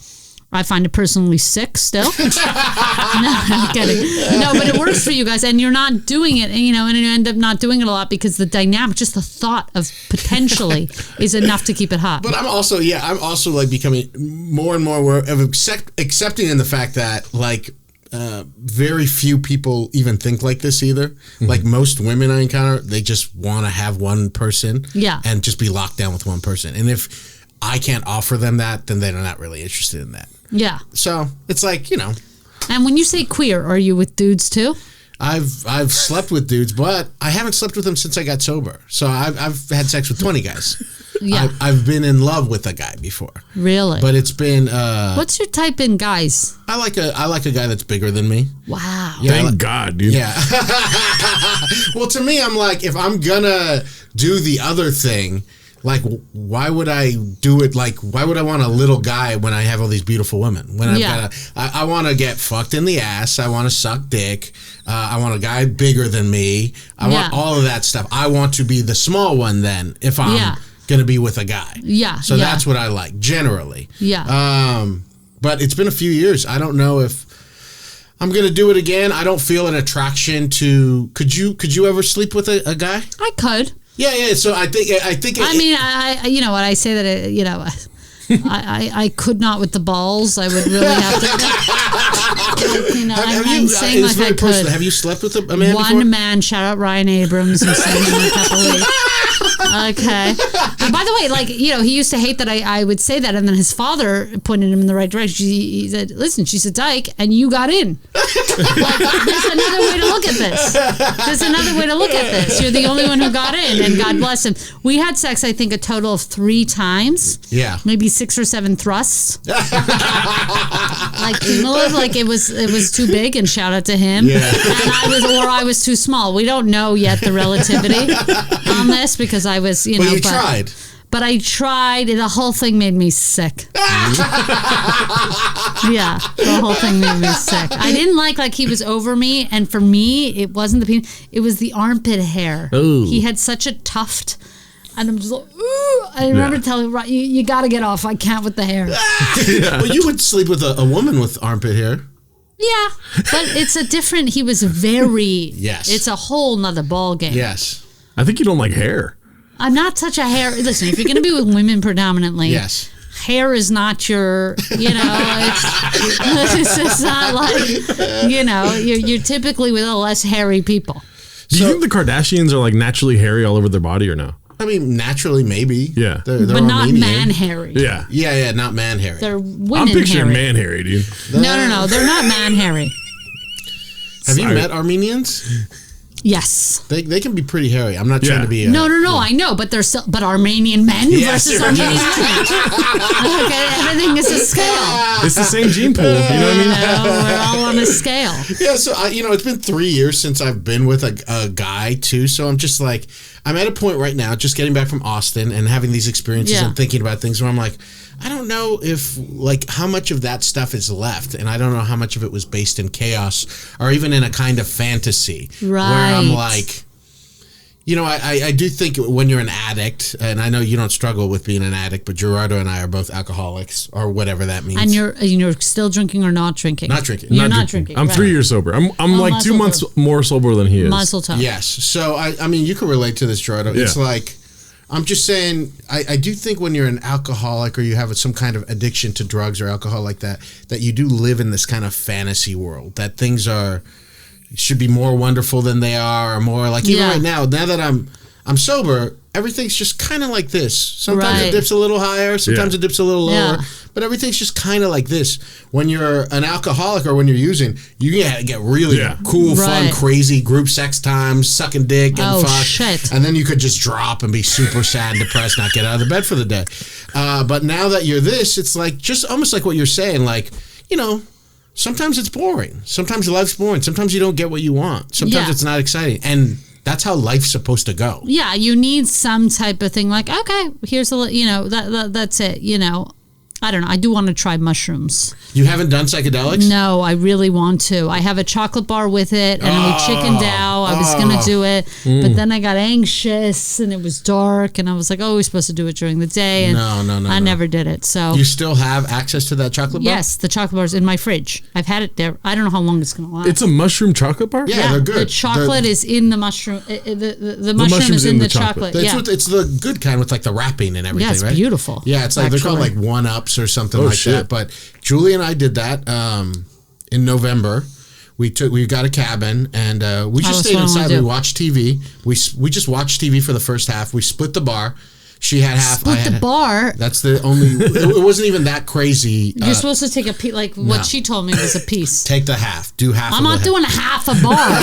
Speaker 3: I find it personally sick still. No, I'm kidding. No, but it works for you guys, and you're not doing it, and you end up not doing it a lot because the dynamic, just the thought of potentially is enough to keep it hot.
Speaker 1: But I'm also like becoming more and more aware of accepting in the fact that like very few people even think like this either. Mm-hmm. Like most women I encounter, they just want to have one person and just be locked down with one person. And if I can't offer them that, then they're not really interested in that. Yeah. So it's like,
Speaker 3: And when you say queer, are you with dudes too?
Speaker 1: I've slept with dudes, but I haven't slept with them since I got sober. So I've had sex with 20 guys. Yeah. I've been in love with a guy before.
Speaker 3: Really?
Speaker 1: But it's been
Speaker 3: what's your type in guys?
Speaker 1: I like a guy that's bigger than me.
Speaker 3: Wow.
Speaker 2: Yeah, Thank God, dude.
Speaker 1: Yeah. Well, to me, I'm like, if I'm gonna do the other thing, like, why would I do it? Like, why would I want a little guy when I have all these beautiful women? When I want to get fucked in the ass. I want to suck dick. I want a guy bigger than me. I want all of that stuff. I want to be the small one then if I'm going to be with a guy. Yeah. So that's what I like, generally. Yeah. But it's been a few years. I don't know if I'm going to do it again. I don't feel an attraction to... Could you ever sleep with a guy?
Speaker 3: I could.
Speaker 1: Yeah. So I think.
Speaker 3: I you know what I say that I could not with the balls. I would really have to. I'm saying like I could.
Speaker 1: Have you slept with a man before?
Speaker 3: One man. Shout out Ryan Abrams. Who's seen him in a couple weeks. Okay. And by the way, like, he used to hate that I would say that, and then his father pointed him in the right direction. He said, "Listen, she's a dyke, and you got in." Like, there's another way to look at this. You're the only one who got in, and God bless him. We had sex, I think, a total of 3 times. Yeah. Maybe 6 or 7 thrusts. Like it was too big, and shout out to him. Yeah. And I was too small. We don't know yet the relativity on this because I was,
Speaker 1: But you tried.
Speaker 3: But I tried. The whole thing made me sick. Yeah, the whole thing made me sick. I didn't like he was over me, and for me, it wasn't the penis. It was the armpit hair. Ooh. He had such a tuft, and I'm just like, ooh. I remember telling him, you got to get off. I can't with the hair.
Speaker 1: Well, you would sleep with a woman with armpit hair.
Speaker 3: Yeah, but it's a different. He was very.
Speaker 1: Yes.
Speaker 3: It's a whole nother ball game.
Speaker 2: Yes. I think you don't like hair.
Speaker 3: I'm not such a hair. Listen, if you're going to be with women predominantly,
Speaker 1: yes,
Speaker 3: hair is not your. It's just not like you're typically with a less hairy people.
Speaker 2: Do you think the Kardashians are like naturally hairy all over their body or no?
Speaker 1: I mean, naturally, maybe.
Speaker 2: Yeah.
Speaker 1: They're
Speaker 3: but not man hairy.
Speaker 2: Yeah.
Speaker 1: Yeah, not man hairy.
Speaker 3: They're women
Speaker 2: I'm picturing
Speaker 3: hairy.
Speaker 2: man hairy, dude.
Speaker 3: No. They're not man hairy.
Speaker 1: Have you met Armenians?
Speaker 3: Yes.
Speaker 1: They can be pretty hairy. I'm not trying to be...
Speaker 3: No, I know, but they're still... But Armenian men versus Armenian women. Okay, everything is a scale.
Speaker 2: It's the same gene pool, you know what I mean?
Speaker 3: No, we're all on a scale.
Speaker 1: Yeah, so, it's been 3 years since I've been with a guy, too, so I'm just like... I'm at a point right now, just getting back from Austin and having these experiences and thinking about things where I'm like, I don't know if, like, how much of that stuff is left, and I don't know how much of it was based in chaos or even in a kind of fantasy. Right. Where I'm like, I do think when you're an addict, and I know you don't struggle with being an addict, but Gerardo and I are both alcoholics, or whatever that means.
Speaker 3: And you're still drinking or not drinking?
Speaker 1: Not drinking.
Speaker 3: You're not drinking.
Speaker 2: I'm 3 years sober. I'm like 2 months more sober than he is.
Speaker 3: Muzzle toe.
Speaker 1: Yes. So, I mean, you can relate to this, Gerardo. Yeah. It's like, I'm just saying, I do think when you're an alcoholic or you have some kind of addiction to drugs or alcohol like that you do live in this kind of fantasy world, that things should be more wonderful than they are, or more like, even right now that I'm sober, everything's just kind of like this. Sometimes it dips a little higher, sometimes it dips a little lower, but everything's just kind of like this. When you're an alcoholic or when you're using, you get really cool, fun, crazy group sex times, sucking dick and fuck.
Speaker 3: Shit.
Speaker 1: And then you could just drop and be super sad, depressed, not get out of the bed for the day. But now that you're this, it's like just almost like what you're saying, like, sometimes it's boring. Sometimes life's boring. Sometimes you don't get what you want. Sometimes it's not exciting. And that's how life's supposed to go.
Speaker 3: Yeah, you need some type of thing like, okay, here's that's it, I don't know. I do want to try mushrooms.
Speaker 1: You haven't done psychedelics?
Speaker 3: No, I really want to. I have a chocolate bar with it, and we chickened out. go. I was going to do it, but then I got anxious and it was dark and I was like, oh, we're supposed to do it during the day. And I never did it. So
Speaker 1: you still have access to that chocolate bar?
Speaker 3: Yes, the chocolate bar is in my fridge. I've had it there. I don't know how long it's going to last.
Speaker 2: It's a mushroom chocolate bar?
Speaker 1: Yeah, they're good.
Speaker 3: The chocolate is in the mushroom. The mushroom is in the chocolate.
Speaker 1: It's the good kind with like the wrapping and everything,
Speaker 3: it's
Speaker 1: right?
Speaker 3: Beautiful.
Speaker 1: Yeah, it's like they're called like 1-Ups or something that. But Julie and I did that in November. We got a cabin and we just stayed inside. We watched TV. We just watched TV for the first half. We split the bar. She had half.
Speaker 3: Split the bar.
Speaker 1: That's the only. It wasn't even that crazy.
Speaker 3: You're supposed to take a piece. Like what she told me was a piece.
Speaker 1: Take the half. Do half.
Speaker 3: I'm not doing half a bar.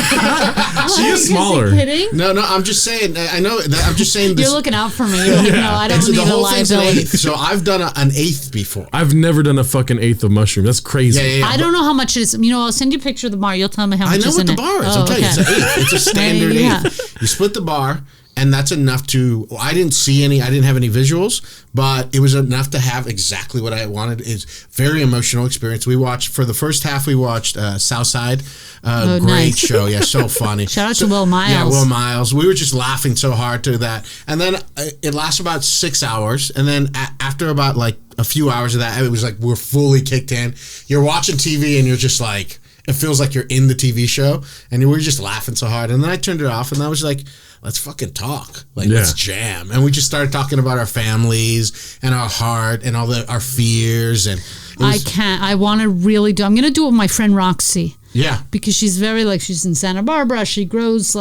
Speaker 2: She is smaller.
Speaker 1: No, I'm just saying. I know. I'm just saying.
Speaker 3: You're looking out for me. You're like, no, I don't need a liability.
Speaker 1: So I've done an eighth before.
Speaker 2: I've never done a fucking eighth of mushroom. That's crazy.
Speaker 1: Yeah,
Speaker 3: I don't know how much it is. I'll send you a picture of the bar. You'll tell me how much is in it.
Speaker 1: I know what the bar is. I'll tell you. It's an eighth. It's a standard eighth. You split the bar. And that's enough I didn't have any visuals, but it was enough to have exactly what I wanted. It's very emotional experience. For the first half, we watched Southside. Great
Speaker 3: nice.
Speaker 1: show. Yeah, so funny.
Speaker 3: Shout out to Will Miles.
Speaker 1: Yeah, Will Miles. We were just laughing so hard to that. And then it lasts about 6 hours. And then after about like a few hours of that, it was like we're fully kicked in. You're watching TV and you're just like, it feels like you're in the TV show. And we were just laughing so hard. And then I turned it off and I was like, let's fucking talk. Let's jam. And we just started talking about our families and our heart and our fears. And
Speaker 3: I want to really I'm going to do it with my friend Roxy.
Speaker 1: Yeah.
Speaker 3: Because she's very she's in Santa Barbara. She grows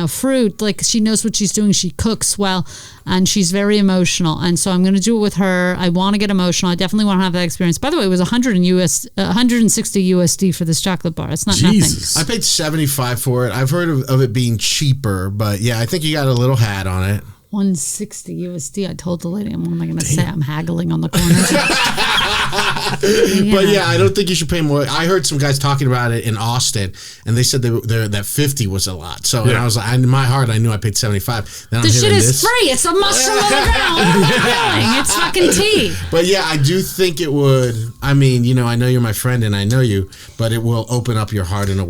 Speaker 3: fruit. She knows what she's doing. She cooks well and she's very emotional. And so I'm going to do it with her. I want to get emotional. I definitely want to have that experience. By the way, it was 160 USD for this chocolate bar. It's not nothing.
Speaker 1: I paid $75 for it. I've heard of it being cheaper, but yeah, I think you got a little hat on it.
Speaker 3: 160 USD. I told the lady, what am I going to say? I'm haggling on the corner.
Speaker 1: But yeah, I don't think you should pay more. I heard some guys talking about it in Austin, and they said that 50 was a lot. So and I was like, in my heart, I knew I paid 75. Then
Speaker 3: this shit is free. It's a mushroom on the ground. It's fucking tea.
Speaker 1: But yeah, I do think it would. I mean, I know you're my friend, and I know you, but it will open up your heart in a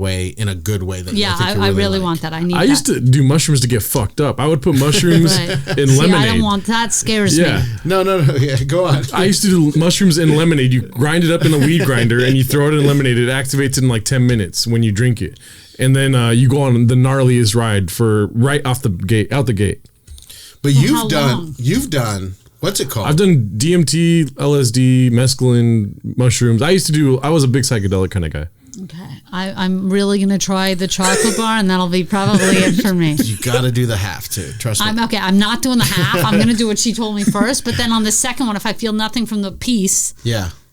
Speaker 1: good way. That
Speaker 3: I really want that. I
Speaker 2: used to do mushrooms to get fucked up. I would put mushrooms in lemonade.
Speaker 3: I don't want that. Scares me.
Speaker 1: No. Yeah, go on.
Speaker 2: I used to do mushrooms in lemonade. You grind it up in a weed grinder and you throw it in lemonade. It activates in like 10 minutes when you drink it, and then you go on the gnarliest ride for right out the gate.
Speaker 1: But you've done what's it called?
Speaker 2: I've done DMT, LSD, mescaline, mushrooms. I was a big psychedelic kind of guy.
Speaker 3: Okay, I'm really gonna try the chocolate bar, and that'll be probably it for me.
Speaker 1: You got to do the half too. Trust me.
Speaker 3: I'm not doing the half. I'm gonna do what she told me first, but then on the second one, if I feel nothing from the piece,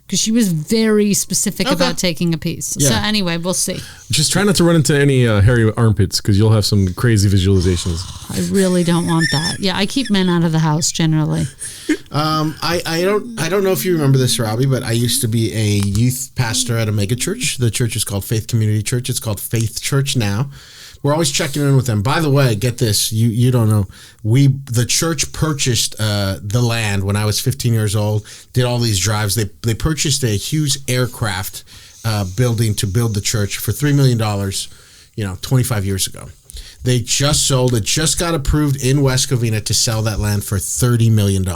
Speaker 3: because she was very specific about taking a piece. Yeah. So anyway, we'll see.
Speaker 2: Just try not to run into any hairy armpits because you'll have some crazy visualizations.
Speaker 3: I really don't want that. Yeah, I keep men out of the house generally.
Speaker 1: I don't know if you remember this, Robby, but I used to be a youth pastor at a mega church. The church is called Faith Community Church. It's called Faith Church now. We're always checking in with them. By the way, get this, you don't know. The church purchased the land when I was 15 years old, did all these drives. They purchased a huge aircraft building to build the church for $3 million, 25 years ago. They just sold it, just got approved in West Covina to sell that land for $30 million.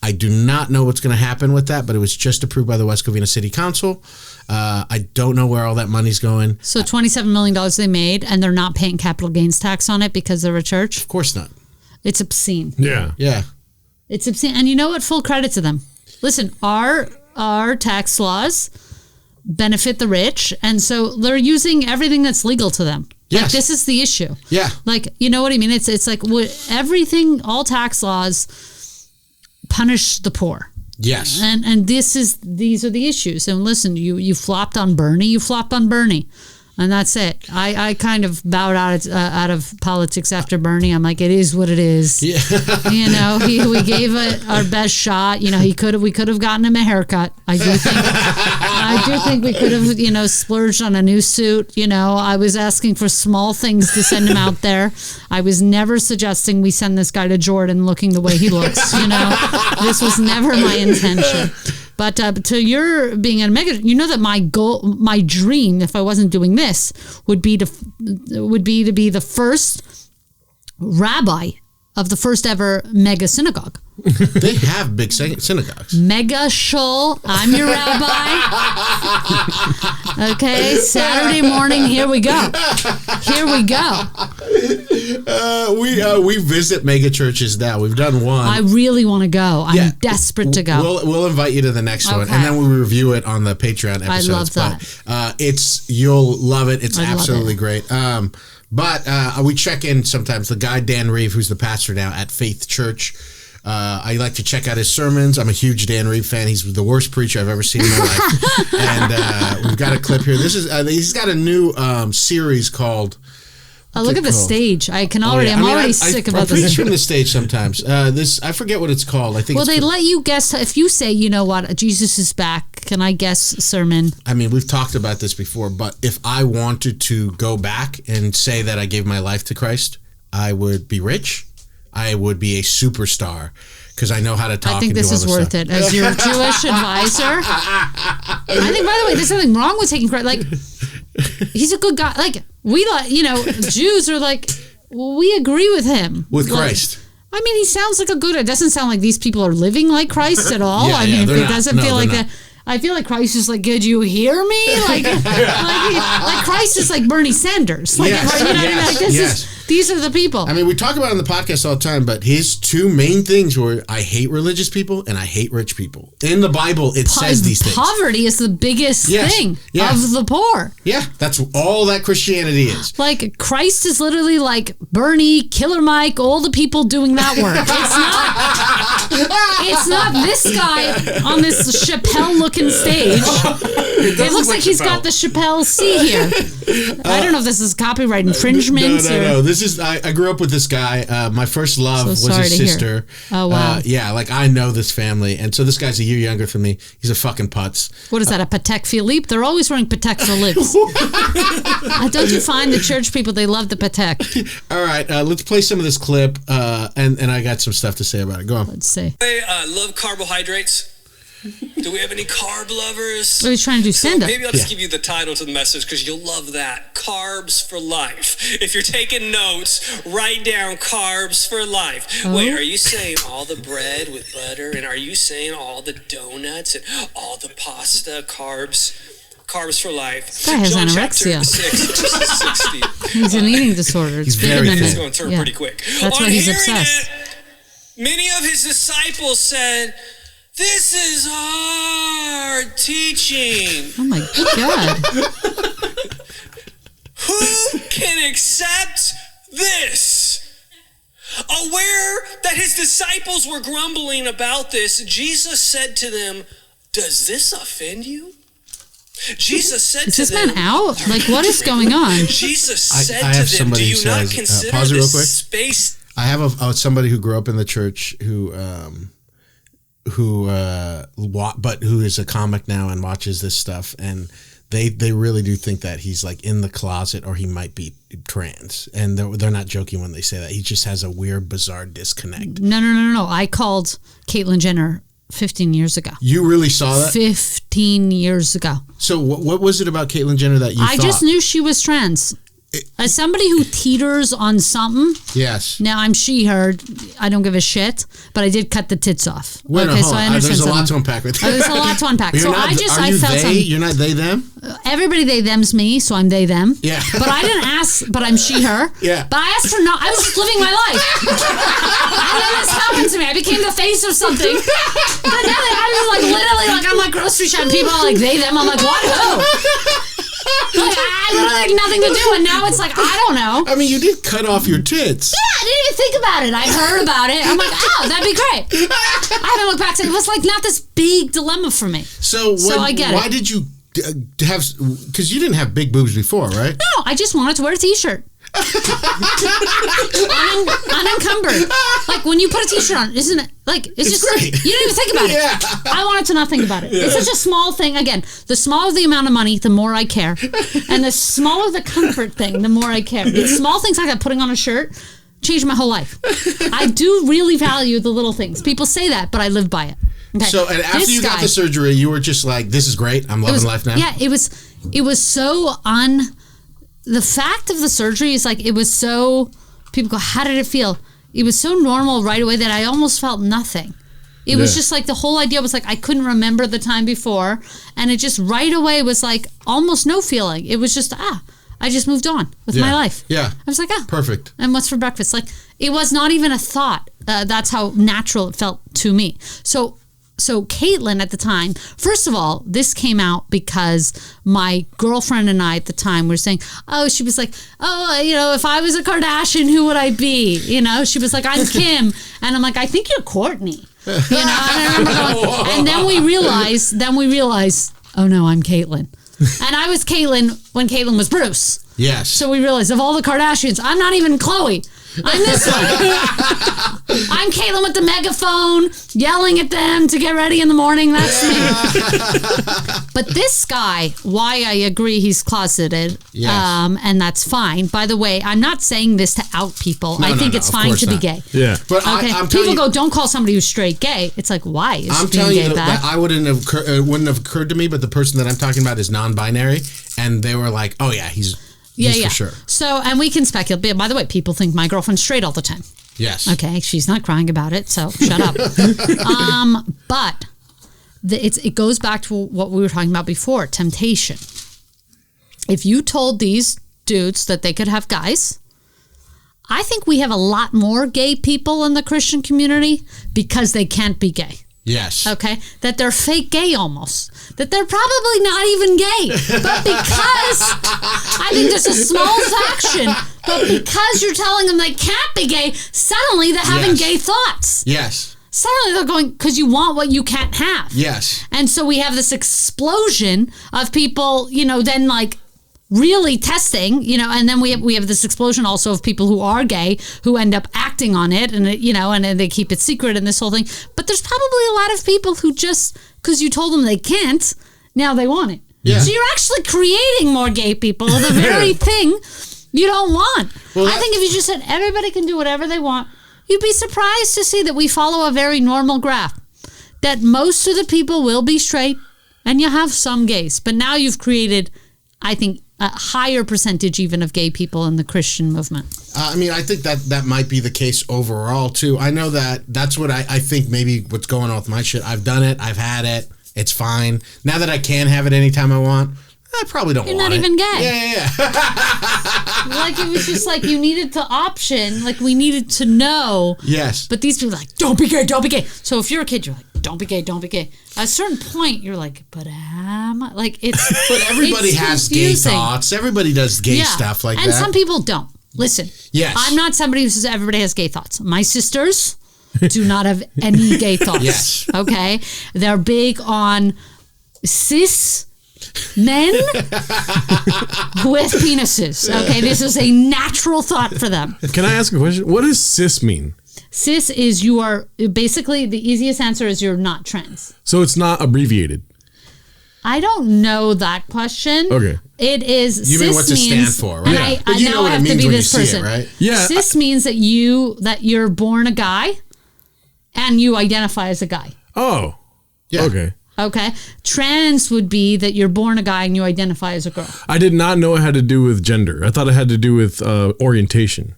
Speaker 1: I do not know what's going to happen with that, but it was just approved by the West Covina City Council. I don't know where all that money's going.
Speaker 3: So $27 million they made, and they're not paying capital gains tax on it because they're a church?
Speaker 1: Of course not.
Speaker 3: It's obscene.
Speaker 2: Yeah.
Speaker 3: It's obscene. And you know what? Full credit to them. Listen, our tax laws benefit the rich, and so they're using everything that's legal to them.
Speaker 1: Yes.
Speaker 3: Like, this is the issue.
Speaker 1: Yeah.
Speaker 3: Like, you know what I mean? It's like everything, all tax laws punish the poor.
Speaker 1: Yes.
Speaker 3: And these are the issues. And listen, you flopped on Bernie, and that's it. I kind of bowed out of politics after Bernie. I'm like, it is what it is. Yeah. We gave it our best shot. We could have gotten him a haircut. I do think we could have, splurged on a new suit. I was asking for small things to send him out there. I was never suggesting we send this guy to Jordan looking the way he looks. This was never my intention. But to your being a mega, you know that my goal, my dream, if I wasn't doing this, would be to be the first rabbi of the first ever mega synagogue.
Speaker 1: They have big synagogues.
Speaker 3: Mega shul. I'm your rabbi. Okay, Saturday morning. Here we go.
Speaker 1: We visit mega churches now. We've done one.
Speaker 3: I really want to go. I'm desperate to go.
Speaker 1: We'll invite you to the next one, and then we'll review it on the Patreon episodes.
Speaker 3: I love that.
Speaker 1: But, you'll love it. It's absolutely great. But we check in sometimes. The guy Dan Reeve, who's the pastor now at Faith Church. I like to check out his sermons. I'm a huge Dan Reeve fan. He's the worst preacher I've ever seen in my life. And we've got a clip here. This is he's got a new series called.
Speaker 3: Look at the stage. I can already. I'm already sick about this.
Speaker 1: I preach from the stage sometimes. I forget what it's called. I think.
Speaker 3: Well, they let you guess if you say, you know what, Jesus is back. Can I guess sermon?
Speaker 1: I mean, we've talked about this before, but if I wanted to go back and say that I gave my life to Christ, I would be rich. I would be a superstar because I know how to talk.
Speaker 3: I think this is worth it as your Jewish advisor. I think, by the way, there's nothing wrong with taking credit. Like, he's a good guy. Like, we like, Jews are like, we agree with him.
Speaker 1: With Christ.
Speaker 3: I mean, he sounds like a good. It doesn't sound like these people are living like Christ at all. I mean, it doesn't feel like that. I feel like Christ is like, could you hear me? Like Christ is like Bernie Sanders. Like,
Speaker 1: yes,
Speaker 3: you know what I mean? Like, these are the people.
Speaker 1: I mean, we talk about it on the podcast all the time, but his two main things were, I hate religious people and I hate rich people. In the Bible, it says these things.
Speaker 3: Poverty is the biggest thing of the poor.
Speaker 1: Yeah, that's all that Christianity is.
Speaker 3: Like, Christ is literally like Bernie, Killer Mike, all the people doing that work. It's not this guy on this Chappelle-looking stage. It looks like he's got the Chappelle C here. I don't know if this is copyright infringement.
Speaker 1: No. This is. I grew up with this guy. My first love was his sister.
Speaker 3: Oh wow.
Speaker 1: Like I know this family, and so this guy's a year younger than me. He's a fucking putz.
Speaker 3: What is that? A Patek Philippe? They're always wearing Patek Philippe's. Don't you find the church people? They love the Patek.
Speaker 1: All right, let's play some of this clip, and I got some stuff to say about it. Go on.
Speaker 3: Let's see.
Speaker 4: I love carbohydrates. Do we have any carb lovers?
Speaker 3: What are you trying to do? Stand up.
Speaker 4: Maybe I'll just give you the title to the message because you'll love that. Carbs for life. If you're taking notes, write down carbs for life. Oh. Wait, are you saying all the bread with butter? And are you saying all the donuts and all the pasta? Carbs for life.
Speaker 3: This guy has anorexia.
Speaker 4: 6, verses 60.
Speaker 3: He's an eating disorder. It's
Speaker 4: going to turn pretty quick.
Speaker 3: That's why he's obsessed.
Speaker 4: Many of his disciples said, "This is hard teaching."
Speaker 3: Oh my God.
Speaker 4: Who can accept this? Aware that his disciples were grumbling about this, Jesus said to them, "Does this offend you?" Jesus said to them,
Speaker 3: "Is this man out? Like, what is going on?"
Speaker 4: Jesus said to them, "Do you not consider
Speaker 1: pause it real quick.
Speaker 4: space?"
Speaker 1: I have somebody who grew up in the church who is a comic now and watches this stuff, and they really do think that he's like in the closet or he might be trans, and they're not joking when they say that. He just has a weird, bizarre disconnect.
Speaker 3: No. I called Caitlyn Jenner 15 years ago.
Speaker 1: You really saw that?
Speaker 3: 15 years ago.
Speaker 1: So what was it about Caitlyn Jenner that you thought?
Speaker 3: I just knew she was trans. As somebody who teeters on something,
Speaker 1: yes.
Speaker 3: Now I'm she/her. I don't give a shit, but I did cut the tits off.
Speaker 1: So I understand. There's a lot to unpack with that.
Speaker 3: There's a lot to unpack. So I felt something.
Speaker 1: You're not they them.
Speaker 3: Everybody they them's me, so I'm they them.
Speaker 1: Yeah.
Speaker 3: But I didn't ask. But I'm she/her.
Speaker 1: Yeah.
Speaker 3: But I asked her not. I was just living my life. And then this happened to me. I became the face of something. And then I was like literally like I'm like grocery shopping. People are like they them. I'm like what? Who? Like, I literally had nothing to do, and now it's like, I don't know.
Speaker 1: I mean, you did cut off your tits.
Speaker 3: Yeah, I didn't even think about it. I heard about it. I'm like, oh, that'd be great. I haven't looked back. It was like not this big dilemma for me.
Speaker 1: So I get why did you have, because you didn't have big boobs before, right?
Speaker 3: No, I just wanted to wear a t-shirt. Unencumbered. Like when you put a t-shirt on, isn't it? Like it's just
Speaker 1: great.
Speaker 3: You didn't even think about it.
Speaker 1: Yeah.
Speaker 3: I wanted to not think about it. Yeah. It's such a small thing. Again, the smaller the amount of money, the more I care, and the smaller the comfort thing, the more I care. It's small things like that. Putting on a shirt changed my whole life. I do really value the little things. People say that, but I live by it. Okay.
Speaker 1: So, and after you got the surgery, you were just like, "This is great. I'm loving life now."
Speaker 3: Yeah, it was so the fact of the surgery is like, it was so, people go, how did it feel? It was so normal right away that I almost felt nothing. It was just like, the whole idea was like, I couldn't remember the time before. And it just right away was like almost no feeling. It was just, I just moved on with my life.
Speaker 1: Yeah.
Speaker 3: I was like,
Speaker 1: perfect.
Speaker 3: And what's for breakfast? Like, it was not even a thought. That's how natural it felt to me. So Caitlin at the time, first of all, this came out because my girlfriend and I at the time were saying, she was like, if I was a Kardashian, who would I be? She was like, I'm Kim. And I'm like, I think you're Kourtney. And I remember going, and then we realized, oh no, I'm Caitlin. And I was Caitlin when Caitlin was Bruce.
Speaker 1: Yes.
Speaker 3: So we realized, of all the Kardashians, I'm not even Khloe. I'm this one. I'm Caitlin with the megaphone, yelling at them to get ready in the morning. That's me. But this guy, why I agree he's closeted, and that's fine. By the way, I'm not saying this to out people. I think it's fine to be gay.
Speaker 2: Yeah.
Speaker 1: But
Speaker 3: okay. People go, don't call somebody who's straight gay. It's like, why? Is
Speaker 1: I'm telling you that I wouldn't have occurred to me, but the person that I'm talking about is non-binary, and they were like, oh yeah, he's for sure. So, and we can speculate. By the way, people think my girlfriend's straight all the time. Yes.
Speaker 3: Okay, she's not crying about it, so shut up. But it goes back to what we were talking about before, temptation. If you told these dudes that they could have guys, I think we have a lot more gay people in the Christian community because they can't be gay.
Speaker 1: Yes.
Speaker 3: Okay? That they're fake gay almost. That they're probably not even gay. But because, I think there's a small faction, but because you're telling them they can't be gay, suddenly they're having gay thoughts.
Speaker 1: Yes.
Speaker 3: Suddenly they're going, because you want what you can't have.
Speaker 1: Yes.
Speaker 3: And so we have this explosion of people, then like, really testing, and then we have this explosion also of people who are gay who end up acting on it, and and they keep it secret and this whole thing. But there's probably a lot of people who just because you told them they can't, now they want it. Yeah. So you're actually creating more gay people, the very thing you don't want. Well, I think if you just said everybody can do whatever they want, you'd be surprised to see that we follow a very normal graph. That most of the people will be straight, and you have some gays. But now you've created, I think, a higher percentage even of gay people in the Christian movement.
Speaker 1: I think that might be the case overall too. I know that's what I think maybe what's going on with my shit. I've done it. I've had it. It's fine. Now that I can have it anytime I want, I probably don't want it.
Speaker 3: You're not even gay.
Speaker 1: Yeah.
Speaker 3: Like, it was just like you needed the option. Like, we needed to know.
Speaker 1: Yes.
Speaker 3: But these people are like, don't be gay, don't be gay. So if you're a kid, you're like, don't be gay, don't be gay. At a certain point, you're like, but am I? Like, it's
Speaker 1: But everybody has confusing. Gay thoughts. Everybody does gay stuff like that.
Speaker 3: And some people don't. Listen.
Speaker 1: Yes.
Speaker 3: I'm not somebody who says everybody has gay thoughts. My sisters do not have any gay thoughts.
Speaker 1: Yes.
Speaker 3: Okay? They're big on cis men with penises. Okay? This is a natural thought for them.
Speaker 2: Can I ask a question? What does cis mean?
Speaker 3: Cis is you are, basically the easiest answer is you're not trans.
Speaker 2: So it's not abbreviated?
Speaker 3: I don't know that question.
Speaker 2: Okay.
Speaker 3: It is,
Speaker 1: you
Speaker 3: cis
Speaker 1: mean what's it stand for, right?
Speaker 3: And
Speaker 1: but you know what it means when you see
Speaker 3: person.
Speaker 1: it, right?
Speaker 2: Yeah.
Speaker 3: Cis means that you're born a guy and you identify as a guy.
Speaker 2: Oh.
Speaker 1: Yeah.
Speaker 2: Okay.
Speaker 3: Okay. Trans would be that you're born a guy and you identify as a girl.
Speaker 2: I did not know it had to do with gender. I thought it had to do with orientation.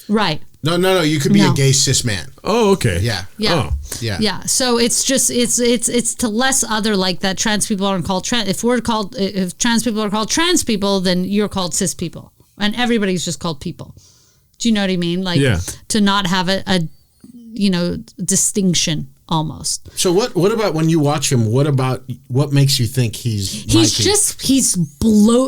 Speaker 3: Right.
Speaker 1: No. You could be a gay cis man.
Speaker 2: Oh, okay.
Speaker 1: Yeah.
Speaker 2: Oh.
Speaker 3: Yeah. So it's just it's to less other like that. Trans people aren't called trans. If trans people are called trans people, then you're called cis people, and everybody's just called people. Do you know what I mean? Like to not have a distinction almost.
Speaker 1: So what about when you watch him? What makes you think he's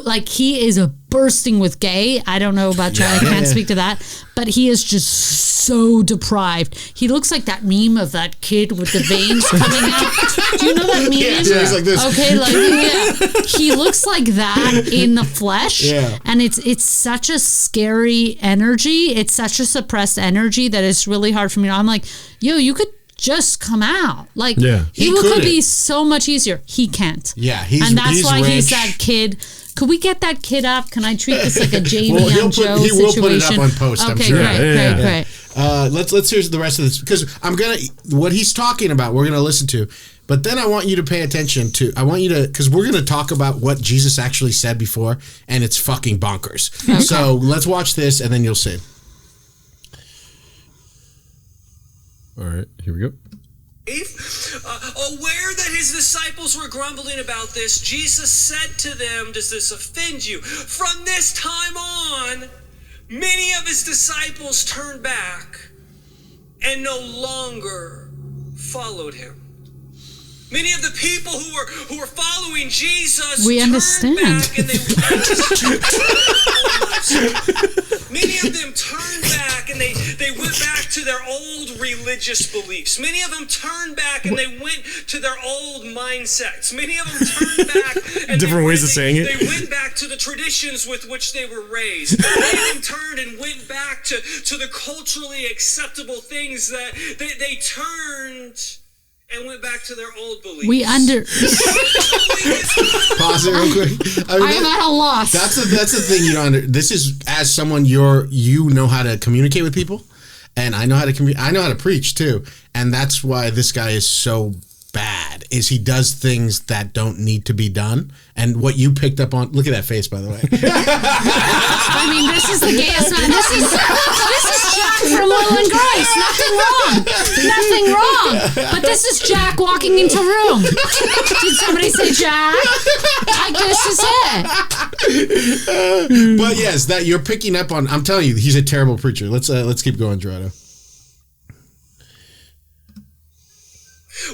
Speaker 3: like he is bursting with gay. I don't know about you. I can't speak to that, but he is just so deprived. He looks like that meme of that kid with the veins coming out. Do you know that meme?
Speaker 1: Yeah, so he's like this.
Speaker 3: Okay, he looks like that in the flesh.
Speaker 1: Yeah.
Speaker 3: And it's such a scary energy. It's such a suppressed energy that it's really hard for me. I'm like, yo, you could just come out. Like,
Speaker 2: Yeah.
Speaker 3: it could be so much easier. He can't.
Speaker 1: Yeah,
Speaker 3: and that's why
Speaker 1: rich.
Speaker 3: he's that kid. Could we get that kid up? Can I treat this like a JV
Speaker 1: Well,
Speaker 3: on Joe
Speaker 1: he will
Speaker 3: situation?
Speaker 1: put it up on post, I'm
Speaker 3: Okay,
Speaker 1: sure.
Speaker 3: great.
Speaker 1: Let's hear the rest of this, because what he's talking about, we're gonna listen to, but then I want you to pay attention to. Because we're gonna talk about what Jesus actually said before, and it's fucking bonkers. Okay. So let's watch this, and then you'll see.
Speaker 2: All right, here we go.
Speaker 4: Aware that his disciples were grumbling about this, Jesus said to them, "Does this offend you?" From this time on, many of his disciples turned back and no longer followed him. Many of the people who were following Jesus turned back and many of them turned back and they went back to their old religious beliefs. Many of them turned back and they went to their old mindsets. Many of them turned back and
Speaker 2: different ways of saying it.
Speaker 4: They went back to the traditions with which they were raised. Many of them turned and went back to the culturally acceptable things that they turned and went back to their old beliefs.
Speaker 1: Pause it real quick.
Speaker 3: I am at a loss.
Speaker 1: That's the thing you don't this is, as someone, you know how to communicate with people, and I know how to I know how to preach too, and that's why this guy is so bad. Is he does things that don't need to be done, and what you picked up on. Look at that face, by the way.
Speaker 3: I mean, this is the gayest man. This is Jack from Will and Grace. Nothing wrong. But this is Jack walking into a room. Did somebody say Jack? This is it.
Speaker 1: But yes, that you're picking up on. I'm telling you, he's a terrible preacher. Let's keep going, Gerardo.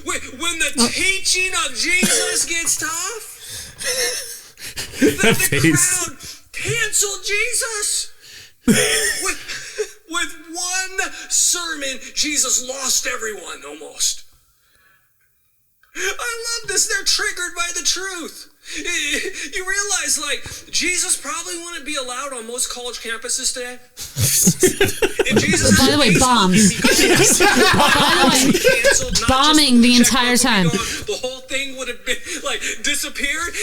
Speaker 4: When the teaching of Jesus gets tough, the crowd canceled Jesus. With one sermon, Jesus lost everyone almost. I love this. They're triggered by the truth. You realize, like, Jesus probably wouldn't be allowed on most college campuses today.
Speaker 3: By the way, bombs. Bombing the entire time.
Speaker 4: The whole thing would have been, like, disappeared.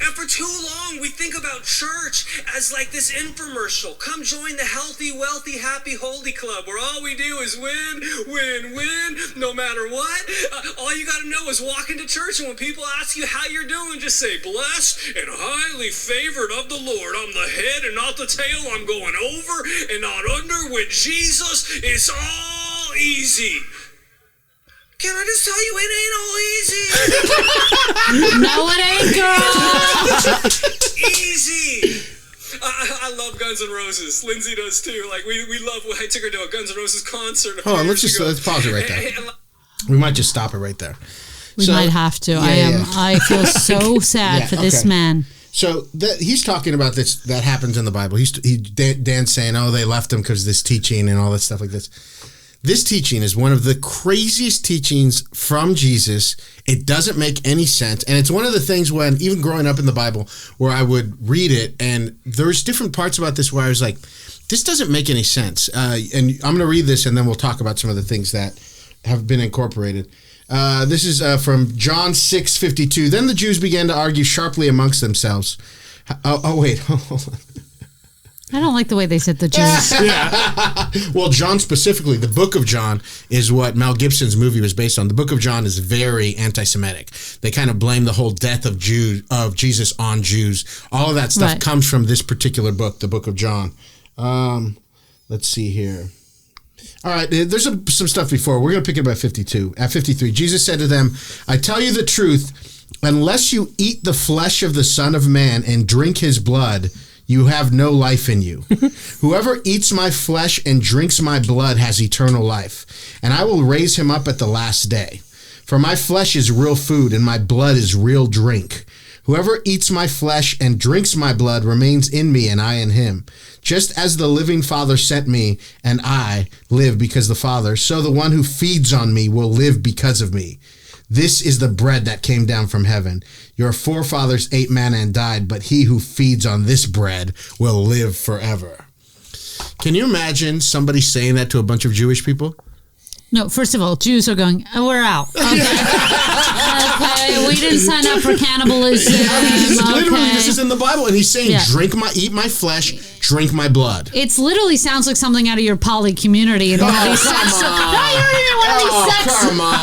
Speaker 4: And for too long, we think about church as, like, this infomercial. Come join the healthy, wealthy, happy, holy club, where all we do is win, no matter what. All you got to know is walk into church, and when people ask you how you're doing, just say, blessed and highly favored of the Lord. I'm the head and not the tail. I'm going over and not under. With Jesus, it's all easy. Can I just tell you, it ain't all easy?
Speaker 3: No, it ain't, girl.
Speaker 4: Easy. I love Guns N' Roses. Lindsay does too. Like, we love. I took her to a Guns N' Roses concert.
Speaker 1: Hold on, let's pause it right there. We might just stop it right there.
Speaker 3: We might have to. I feel so sad for this man.
Speaker 1: So he's talking about this that happens in the Bible. Dan's saying, "Oh, they left him because of this teaching and all that stuff like this." This teaching is one of the craziest teachings from Jesus. It doesn't make any sense, and it's one of the things when even growing up in the Bible, where I would read it, and there's different parts about this where I was like, "This doesn't make any sense." And I'm going to read this, and then we'll talk about some of the things that have been incorporated. This is from John 6:52. Then the Jews began to argue sharply amongst themselves. Wait. Hold on.
Speaker 3: I don't like the way they said the Jews.
Speaker 1: Well, John specifically, the book of John is what Mel Gibson's movie was based on. The book of John is very anti-Semitic. They kind of blame the whole death of Jesus on Jews. All of that stuff comes from this particular book, the book of John. Let's see here. All right, there's some stuff before. We're going to pick it up at 52. At 53, Jesus said to them, "I tell you the truth, unless you eat the flesh of the Son of Man and drink his blood, you have no life in you. Whoever eats my flesh and drinks my blood has eternal life, and I will raise him up at the last day. For my flesh is real food, and my blood is real drink. Whoever eats my flesh and drinks my blood remains in me, and I in him. Just as the living Father sent me, and I live because the Father, so the one who feeds on me will live because of me. This is the bread that came down from heaven. Your forefathers ate manna and died, but he who feeds on this bread will live forever." Can you imagine somebody saying that to a bunch of Jewish people?
Speaker 3: No, first of all, Jews are going, oh, we're out. Okay. Okay, we didn't sign up for cannibalism.
Speaker 1: Literally, this is in the Bible. And he's saying, eat my flesh, drink my blood.
Speaker 3: It literally sounds like something out of your poly community. And one of these sex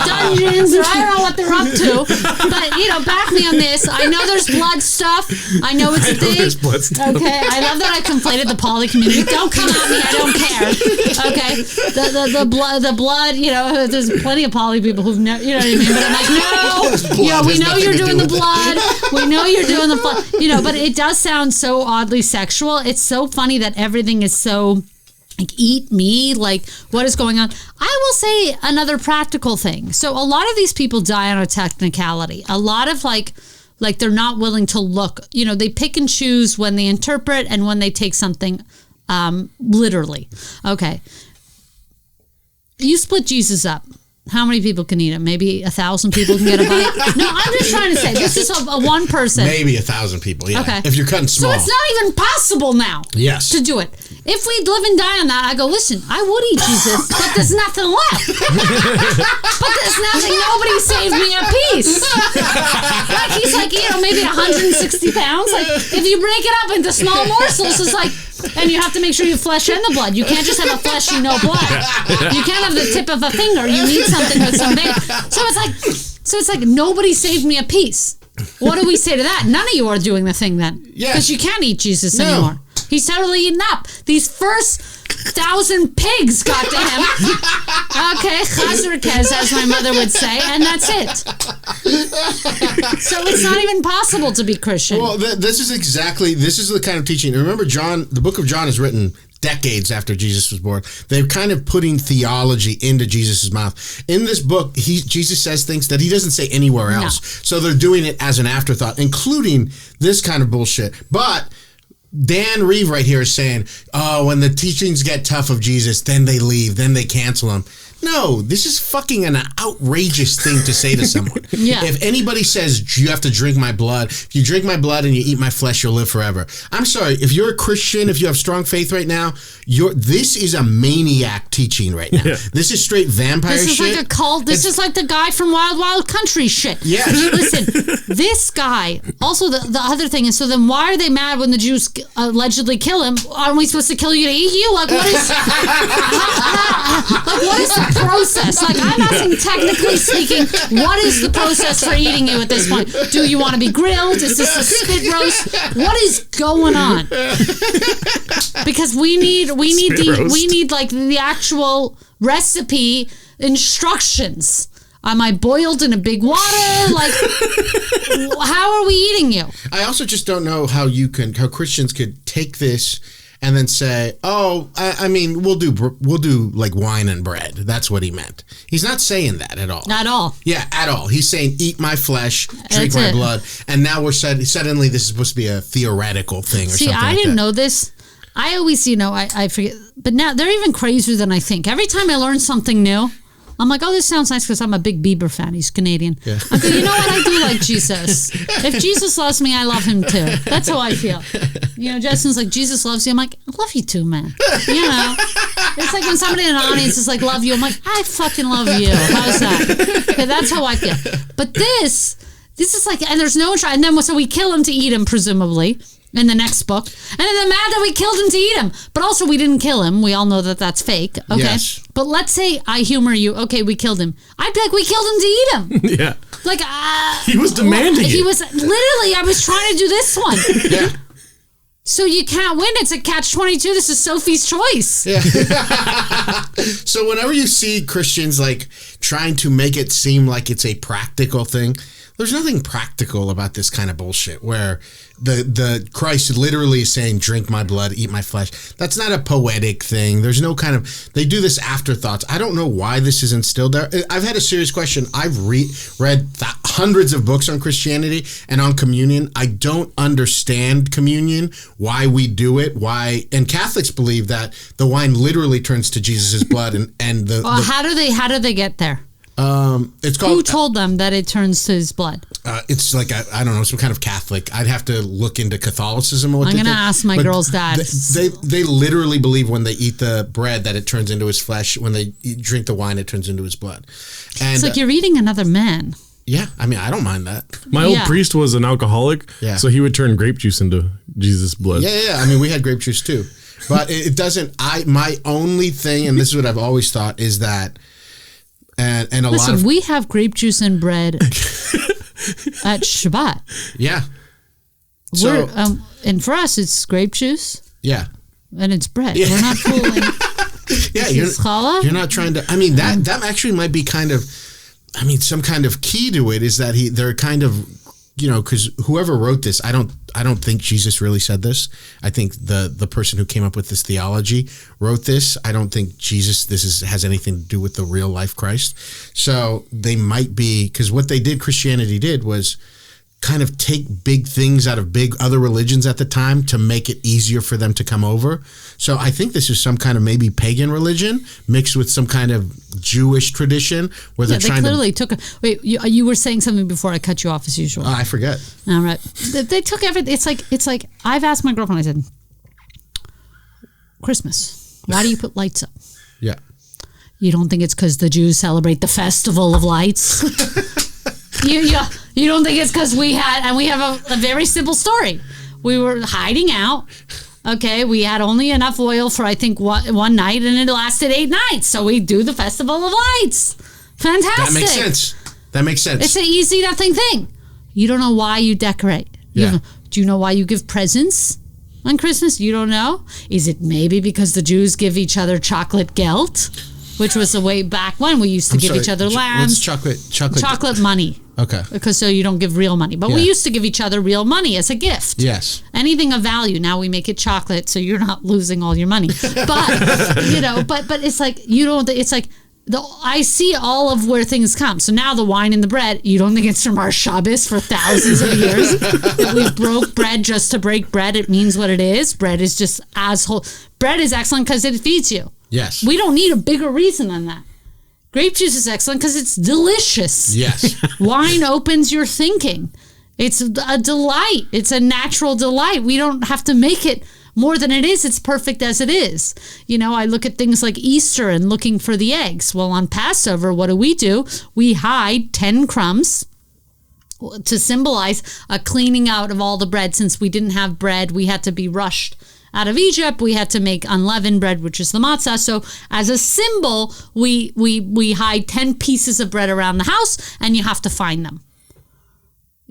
Speaker 3: dungeons, or I don't know what they're up to. But, back me on this. I know there's blood stuff. I know it's a thing.
Speaker 2: There's blood stuff.
Speaker 3: Okay, I love that I conflated the poly community. Don't come at me. I don't care. Okay, the blood. There's plenty of poly people who've never. You know what I mean? But I'm like, no. We know you're doing the blood. We know you're doing the blood. But it does sound so oddly sexual. It's so funny that everything is so. Like, eat me, like, what is going on? I will say another practical thing. So a lot of these people die on a technicality. A lot of, like they're not willing to look. They pick and choose when they interpret and when they take something literally. Okay. You split Jesus up. How many people can eat him? Maybe 1,000 people can get a bite? No, I'm just trying to say, this is a one person.
Speaker 1: Maybe 1,000 people, yeah. Okay. If you're cutting small.
Speaker 3: So it's not even possible now to do it. If we'd live and die on that, I go, listen, I would eat Jesus, but there's nothing left. But there's nothing. Nobody saved me a piece. Like, he's like, maybe 160 pounds. Like, if you break it up into small morsels, it's like, and you have to make sure you have flesh and the blood. You can't just have a fleshy, no blood. You can't have the tip of a finger. You need something with some bait. So it's like nobody saved me a piece. What do we say to that? None of you are doing the thing then. Yeah. Because you can't eat Jesus anymore. He's totally eaten up. These first 1,000 pigs got to him. Okay, chazerkez, as my mother would say, and that's it. So it's not even possible to be Christian.
Speaker 1: Well, this is the kind of teaching. Remember, John, the book of John is written decades after Jesus was born. They're kind of putting theology into Jesus' mouth. In this book, Jesus says things that he doesn't say anywhere else. No. So they're doing it as an afterthought, including this kind of bullshit. But Dan Reeve right here is saying, when the teachings get tough of Jesus, then they leave, then they cancel him. No, this is fucking an outrageous thing to say to someone. Yeah. If anybody says, you have to drink my blood, if you drink my blood and you eat my flesh, you'll live forever. I'm sorry, if you're a Christian, if you have strong faith right now, this is a maniac teaching right now. Yeah. This is straight vampire shit.
Speaker 3: This is like a cult. This is like the guy from Wild Wild Country shit.
Speaker 1: Yeah.
Speaker 3: Listen, this guy, also the other thing is, so then why are they mad when the Jews allegedly kill him? Aren't we supposed to kill you to eat you? Like, what is... what is the process? Like, I'm asking, technically speaking, what is the process for eating you at this point? Do you want to be grilled? Is this a spit roast? What is going on? Because we need like the actual recipe instructions. Am I boiled in a big water? Like, how are we eating you?
Speaker 1: I also just don't know how Christians could take this and then say, I mean, we'll do like wine and bread. That's what he meant. He's not saying that at all.
Speaker 3: Not at all.
Speaker 1: Yeah, at all. He's saying, eat my flesh, drink my blood. And now we're suddenly this is supposed to be a theoretical thing or something. See,
Speaker 3: I didn't know this. I always, I forget. But now they're even crazier than I think. Every time I learn something new, I'm like, this sounds nice because I'm a big Bieber fan. He's Canadian. Yeah. I go, you know what? I do like Jesus. If Jesus loves me, I love him too. That's how I feel. Justin's like, Jesus loves you. I'm like, I love you too, man. It's like when somebody in an audience is like, love you. I'm like, I fucking love you. How's that? Okay, that's how I feel. But this is like, and there's no try. And then so we kill him to eat him, presumably, in the next book. And then they're mad that we killed him to eat him. But also we didn't kill him. We all know that that's fake. Okay. Yes. But let's say I humor you. Okay, we killed him. I'd be like, we killed him to eat him.
Speaker 2: Yeah.
Speaker 3: Like,
Speaker 2: he was demanding it.
Speaker 3: He was literally, I was trying to do this one. Yeah. So you can't win. It's a catch-22. This is Sophie's choice.
Speaker 1: Yeah. So whenever you see Christians like trying to make it seem like it's a practical thing, there's nothing practical about this kind of bullshit where the Christ literally is saying, drink my blood, eat my flesh. That's not a poetic thing. There's no they do this afterthoughts. I don't know why this is instilled there. I've had a serious question. I've read hundreds of books on Christianity and on communion. I don't understand communion, why we do it, and Catholics believe that the wine literally turns to Jesus' blood and
Speaker 3: how do they get there?
Speaker 1: It's called.
Speaker 3: Who told them that it turns to his blood?
Speaker 1: It's like I don't know, some kind of Catholic. I'd have to look into Catholicism. I'm
Speaker 3: going to ask my girl's dad.
Speaker 1: They literally believe when they eat the bread that it turns into his flesh. When they drink the wine, it turns into his blood. And
Speaker 3: it's like you're eating another man.
Speaker 1: Yeah, I mean, I don't mind that.
Speaker 2: My old priest was an alcoholic, so he would turn grape juice into Jesus' blood.
Speaker 1: Yeah. I mean, we had grape juice too, but it doesn't. My only thing, and this is what I've always thought, is that, and a lot of
Speaker 3: we have grape juice and bread at Shabbat.
Speaker 1: Yeah. So,
Speaker 3: and for us, it's grape juice.
Speaker 1: Yeah.
Speaker 3: And it's bread. Yeah. We're not fooling.
Speaker 1: Yeah, you're not trying to. I mean, that actually might be kind of. I mean, some kind of key to it is that they're kind of, because whoever wrote this, I don't think Jesus really said this. I think the person who came up with this theology wrote this. I don't think Jesus, has anything to do with the real life Christ. So they might be, because what Christianity did was kind of take big things out of big other religions at the time to make it easier for them to come over. So I think this is some kind of maybe pagan religion mixed with some kind of Jewish tradition where they're trying
Speaker 3: clearly took. Wait, you were saying something before I cut you off as usual.
Speaker 1: I forget.
Speaker 3: All right, they took everything. It's like I've asked my girlfriend. I said, Christmas. Why do you put lights up?
Speaker 1: Yeah.
Speaker 3: You don't think it's because the Jews celebrate the festival of lights? You don't think it's because we have a very simple story. We were hiding out. Okay, we had only enough oil for I think one night, and it lasted 8 nights. So we do the Festival of Lights. Fantastic.
Speaker 1: That makes sense.
Speaker 3: It's an easy nothing thing. You don't know why you decorate. Do you know why you give presents on Christmas? You don't know? Is it maybe because the Jews give each other chocolate gelt, which was the way back when we used to give each other lambs.
Speaker 1: What's
Speaker 3: chocolate money.
Speaker 1: Okay.
Speaker 3: Because so you don't give real money. But we used to give each other real money as a gift.
Speaker 1: Yes.
Speaker 3: Anything of value. Now we make it chocolate so you're not losing all your money. But but it's like I see all of where things come. So now the wine and the bread, you don't think it's from our Shabbos for thousands of years? That we broke bread just to break bread. It means what it is. Bread is just bread is excellent because it feeds you.
Speaker 1: Yes.
Speaker 3: We don't need a bigger reason than that. Grape juice is excellent because it's delicious.
Speaker 1: Yes.
Speaker 3: Wine opens your thinking. It's a delight. It's a natural delight. We don't have to make it more than it is. It's perfect as it is. I look at things like Easter and looking for the eggs. Well, on Passover, what do? We hide 10 crumbs to symbolize a cleaning out of all the bread. Since we didn't have bread, we had to be rushed out of Egypt. We had to make unleavened bread, which is the matzah. So as a symbol, we hide 10 pieces of bread around the house, and you have to find them.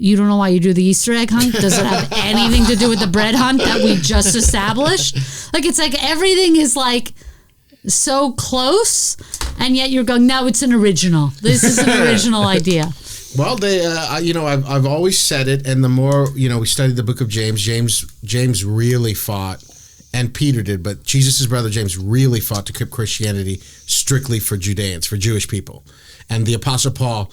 Speaker 3: You don't know why you do the Easter egg hunt? Does it have anything to do with the bread hunt that we just established? It's like everything is like so close, and yet you're going, no, it's an original. This is an original idea.
Speaker 1: Well, I've always said it, and the more we studied the book of James. James really fought, and Peter did, but Jesus' brother James really fought to keep Christianity strictly for Judeans, for Jewish people, and the Apostle Paul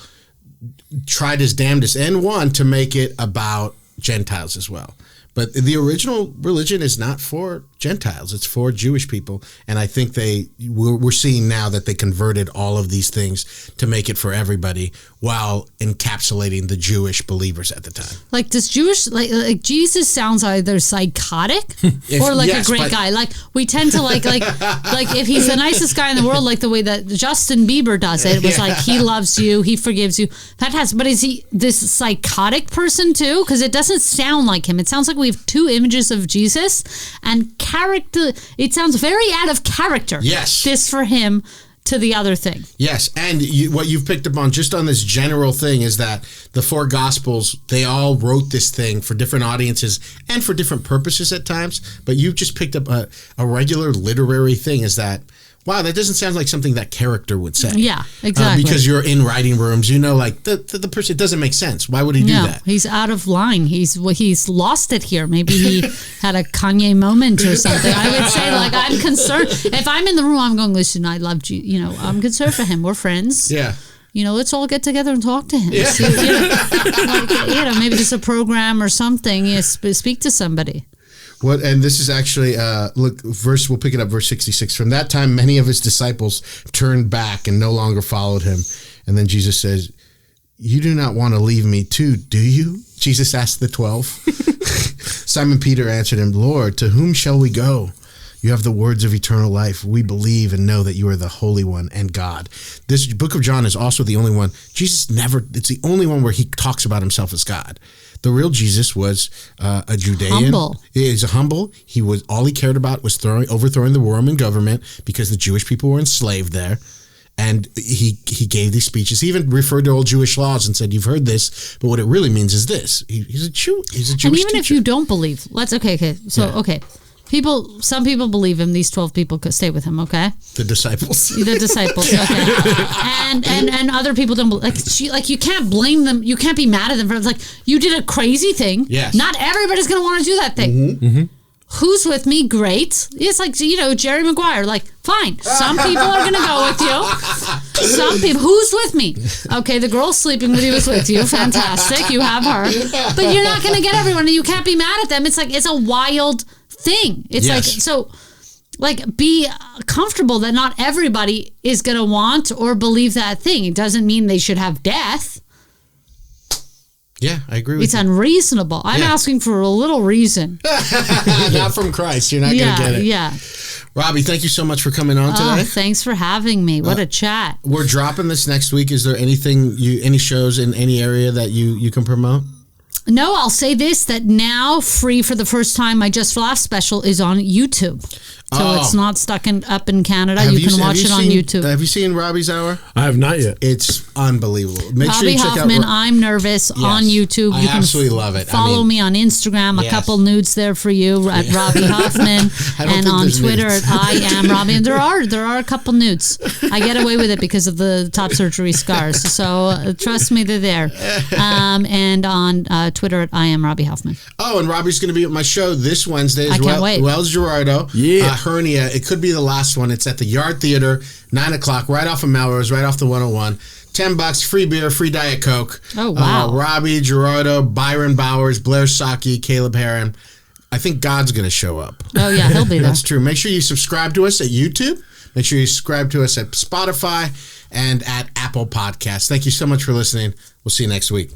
Speaker 1: tried his damnedest and won to make it about Gentiles as well. But the original religion is not for Gentiles. It's for Jewish people. And I think we're seeing now that they converted all of these things to make it for everybody while encapsulating the Jewish believers at the time.
Speaker 3: Like, does like Jesus sounds either psychotic or like a great guy. Like, we tend to like if he's the nicest guy in the world, like the way that Justin Bieber does it, was like, he loves you, he forgives you. But is he this psychotic person too? Because it doesn't sound like him. It sounds like we have 2 images of Jesus, and character. It sounds very out of character.
Speaker 1: Yes.
Speaker 3: This for him to the other thing.
Speaker 1: Yes, and what you've picked up on just on this general thing is that the 4 Gospels, they all wrote this thing for different audiences and for different purposes at times, but you've just picked up a regular literary thing is that, wow, that doesn't sound like something that character would say.
Speaker 3: Yeah, exactly.
Speaker 1: Because you're in writing rooms, like the person, it doesn't make sense. Why would he do that?
Speaker 3: He's out of line. He's lost it here. Maybe he had a Kanye moment or something. I would say, I'm concerned. If I'm in the room, I'm going, listen, I love you. I'm concerned for him. We're friends.
Speaker 1: Yeah.
Speaker 3: Let's all get together and talk to him. Yeah. See, maybe there's a program or something. Speak to somebody.
Speaker 1: And this is actually, we'll pick it up, verse 66. From that time, many of his disciples turned back and no longer followed him. And then Jesus says, you do not want to leave me too, do you? Jesus asked the 12. Simon Peter answered him, Lord, to whom shall we go? You have the words of eternal life. We believe and know that you are the Holy One and God. This book of John is also the only one. it's the only one where he talks about himself as God. The real Jesus was a Judean.
Speaker 3: Humble.
Speaker 1: He's humble. All he cared about was overthrowing the Roman government because the Jewish people were enslaved there. And he gave these speeches. He even referred to old Jewish laws and said, you've heard this, but what it really means is this. He's a Jewish teacher.
Speaker 3: And even if you don't believe, okay. Some people believe him. These 12 people could stay with him. Okay,
Speaker 1: the disciples.
Speaker 3: The disciples. Okay, and other people don't believe. Like you can't blame them. You can't be mad at them for like you did a crazy thing.
Speaker 1: Yes.
Speaker 3: Not everybody's gonna want to do that thing.
Speaker 1: Mm-hmm. Mm-hmm.
Speaker 3: Who's with me? Great. It's like Jerry Maguire. Like fine. Some people are gonna go with you. Some people. Who's with me? Okay, the girl sleeping with you is with you. Fantastic. You have her. But you're not gonna get everyone, and you can't be mad at them. It's like it's a wild thing. It's be comfortable that not everybody is going to want or believe that thing. It doesn't mean they should have death.
Speaker 1: Yeah, I agree with you.
Speaker 3: It's unreasonable. I'm asking for a little reason.
Speaker 1: Not from Christ. You're not going to get it.
Speaker 3: Yeah.
Speaker 1: Robbie, thank you so much for coming on today.
Speaker 3: Thanks for having me. What a chat.
Speaker 1: We're dropping this next week. Is there any shows in any area that you can promote?
Speaker 3: No, I'll say this, that now free for the first time, my Just Laugh special is on YouTube. So it's not stuck up in Canada. You can watch it on YouTube.
Speaker 1: Have you seen Robbie's Hour?
Speaker 2: I have not yet.
Speaker 1: It's unbelievable. Make sure
Speaker 3: Robby
Speaker 1: you check
Speaker 3: Hoffman,
Speaker 1: out
Speaker 3: I'm Nervous on YouTube.
Speaker 1: I absolutely love it.
Speaker 3: Follow me on Instagram. A couple nudes there for you at Robby Hoffman. And on Twitter at I am Robby. And there are a couple nudes. I get away with it because of the top surgery scars. So trust me, they're there. And on Twitter at I am Robby Hoffman.
Speaker 1: Oh, and Robbie's going to be at my show this Wednesday as
Speaker 3: well. I can't wait.
Speaker 1: Wells Gerardo.
Speaker 2: Yeah.
Speaker 1: Hernia. It could be the last one. It's at the Yard Theater, 9 o'clock, right off of Melrose, right off the 101. $10, free beer, free Diet Coke.
Speaker 3: Oh, wow.
Speaker 1: Robbie, Gerardo, Byron Bowers, Blair Saki, Caleb Heron. I think God's going to show up.
Speaker 3: Oh, yeah, he'll be there.
Speaker 1: That's true. Make sure you subscribe to us at YouTube. Make sure you subscribe to us at Spotify and at Apple Podcasts. Thank you so much for listening. We'll see you next week.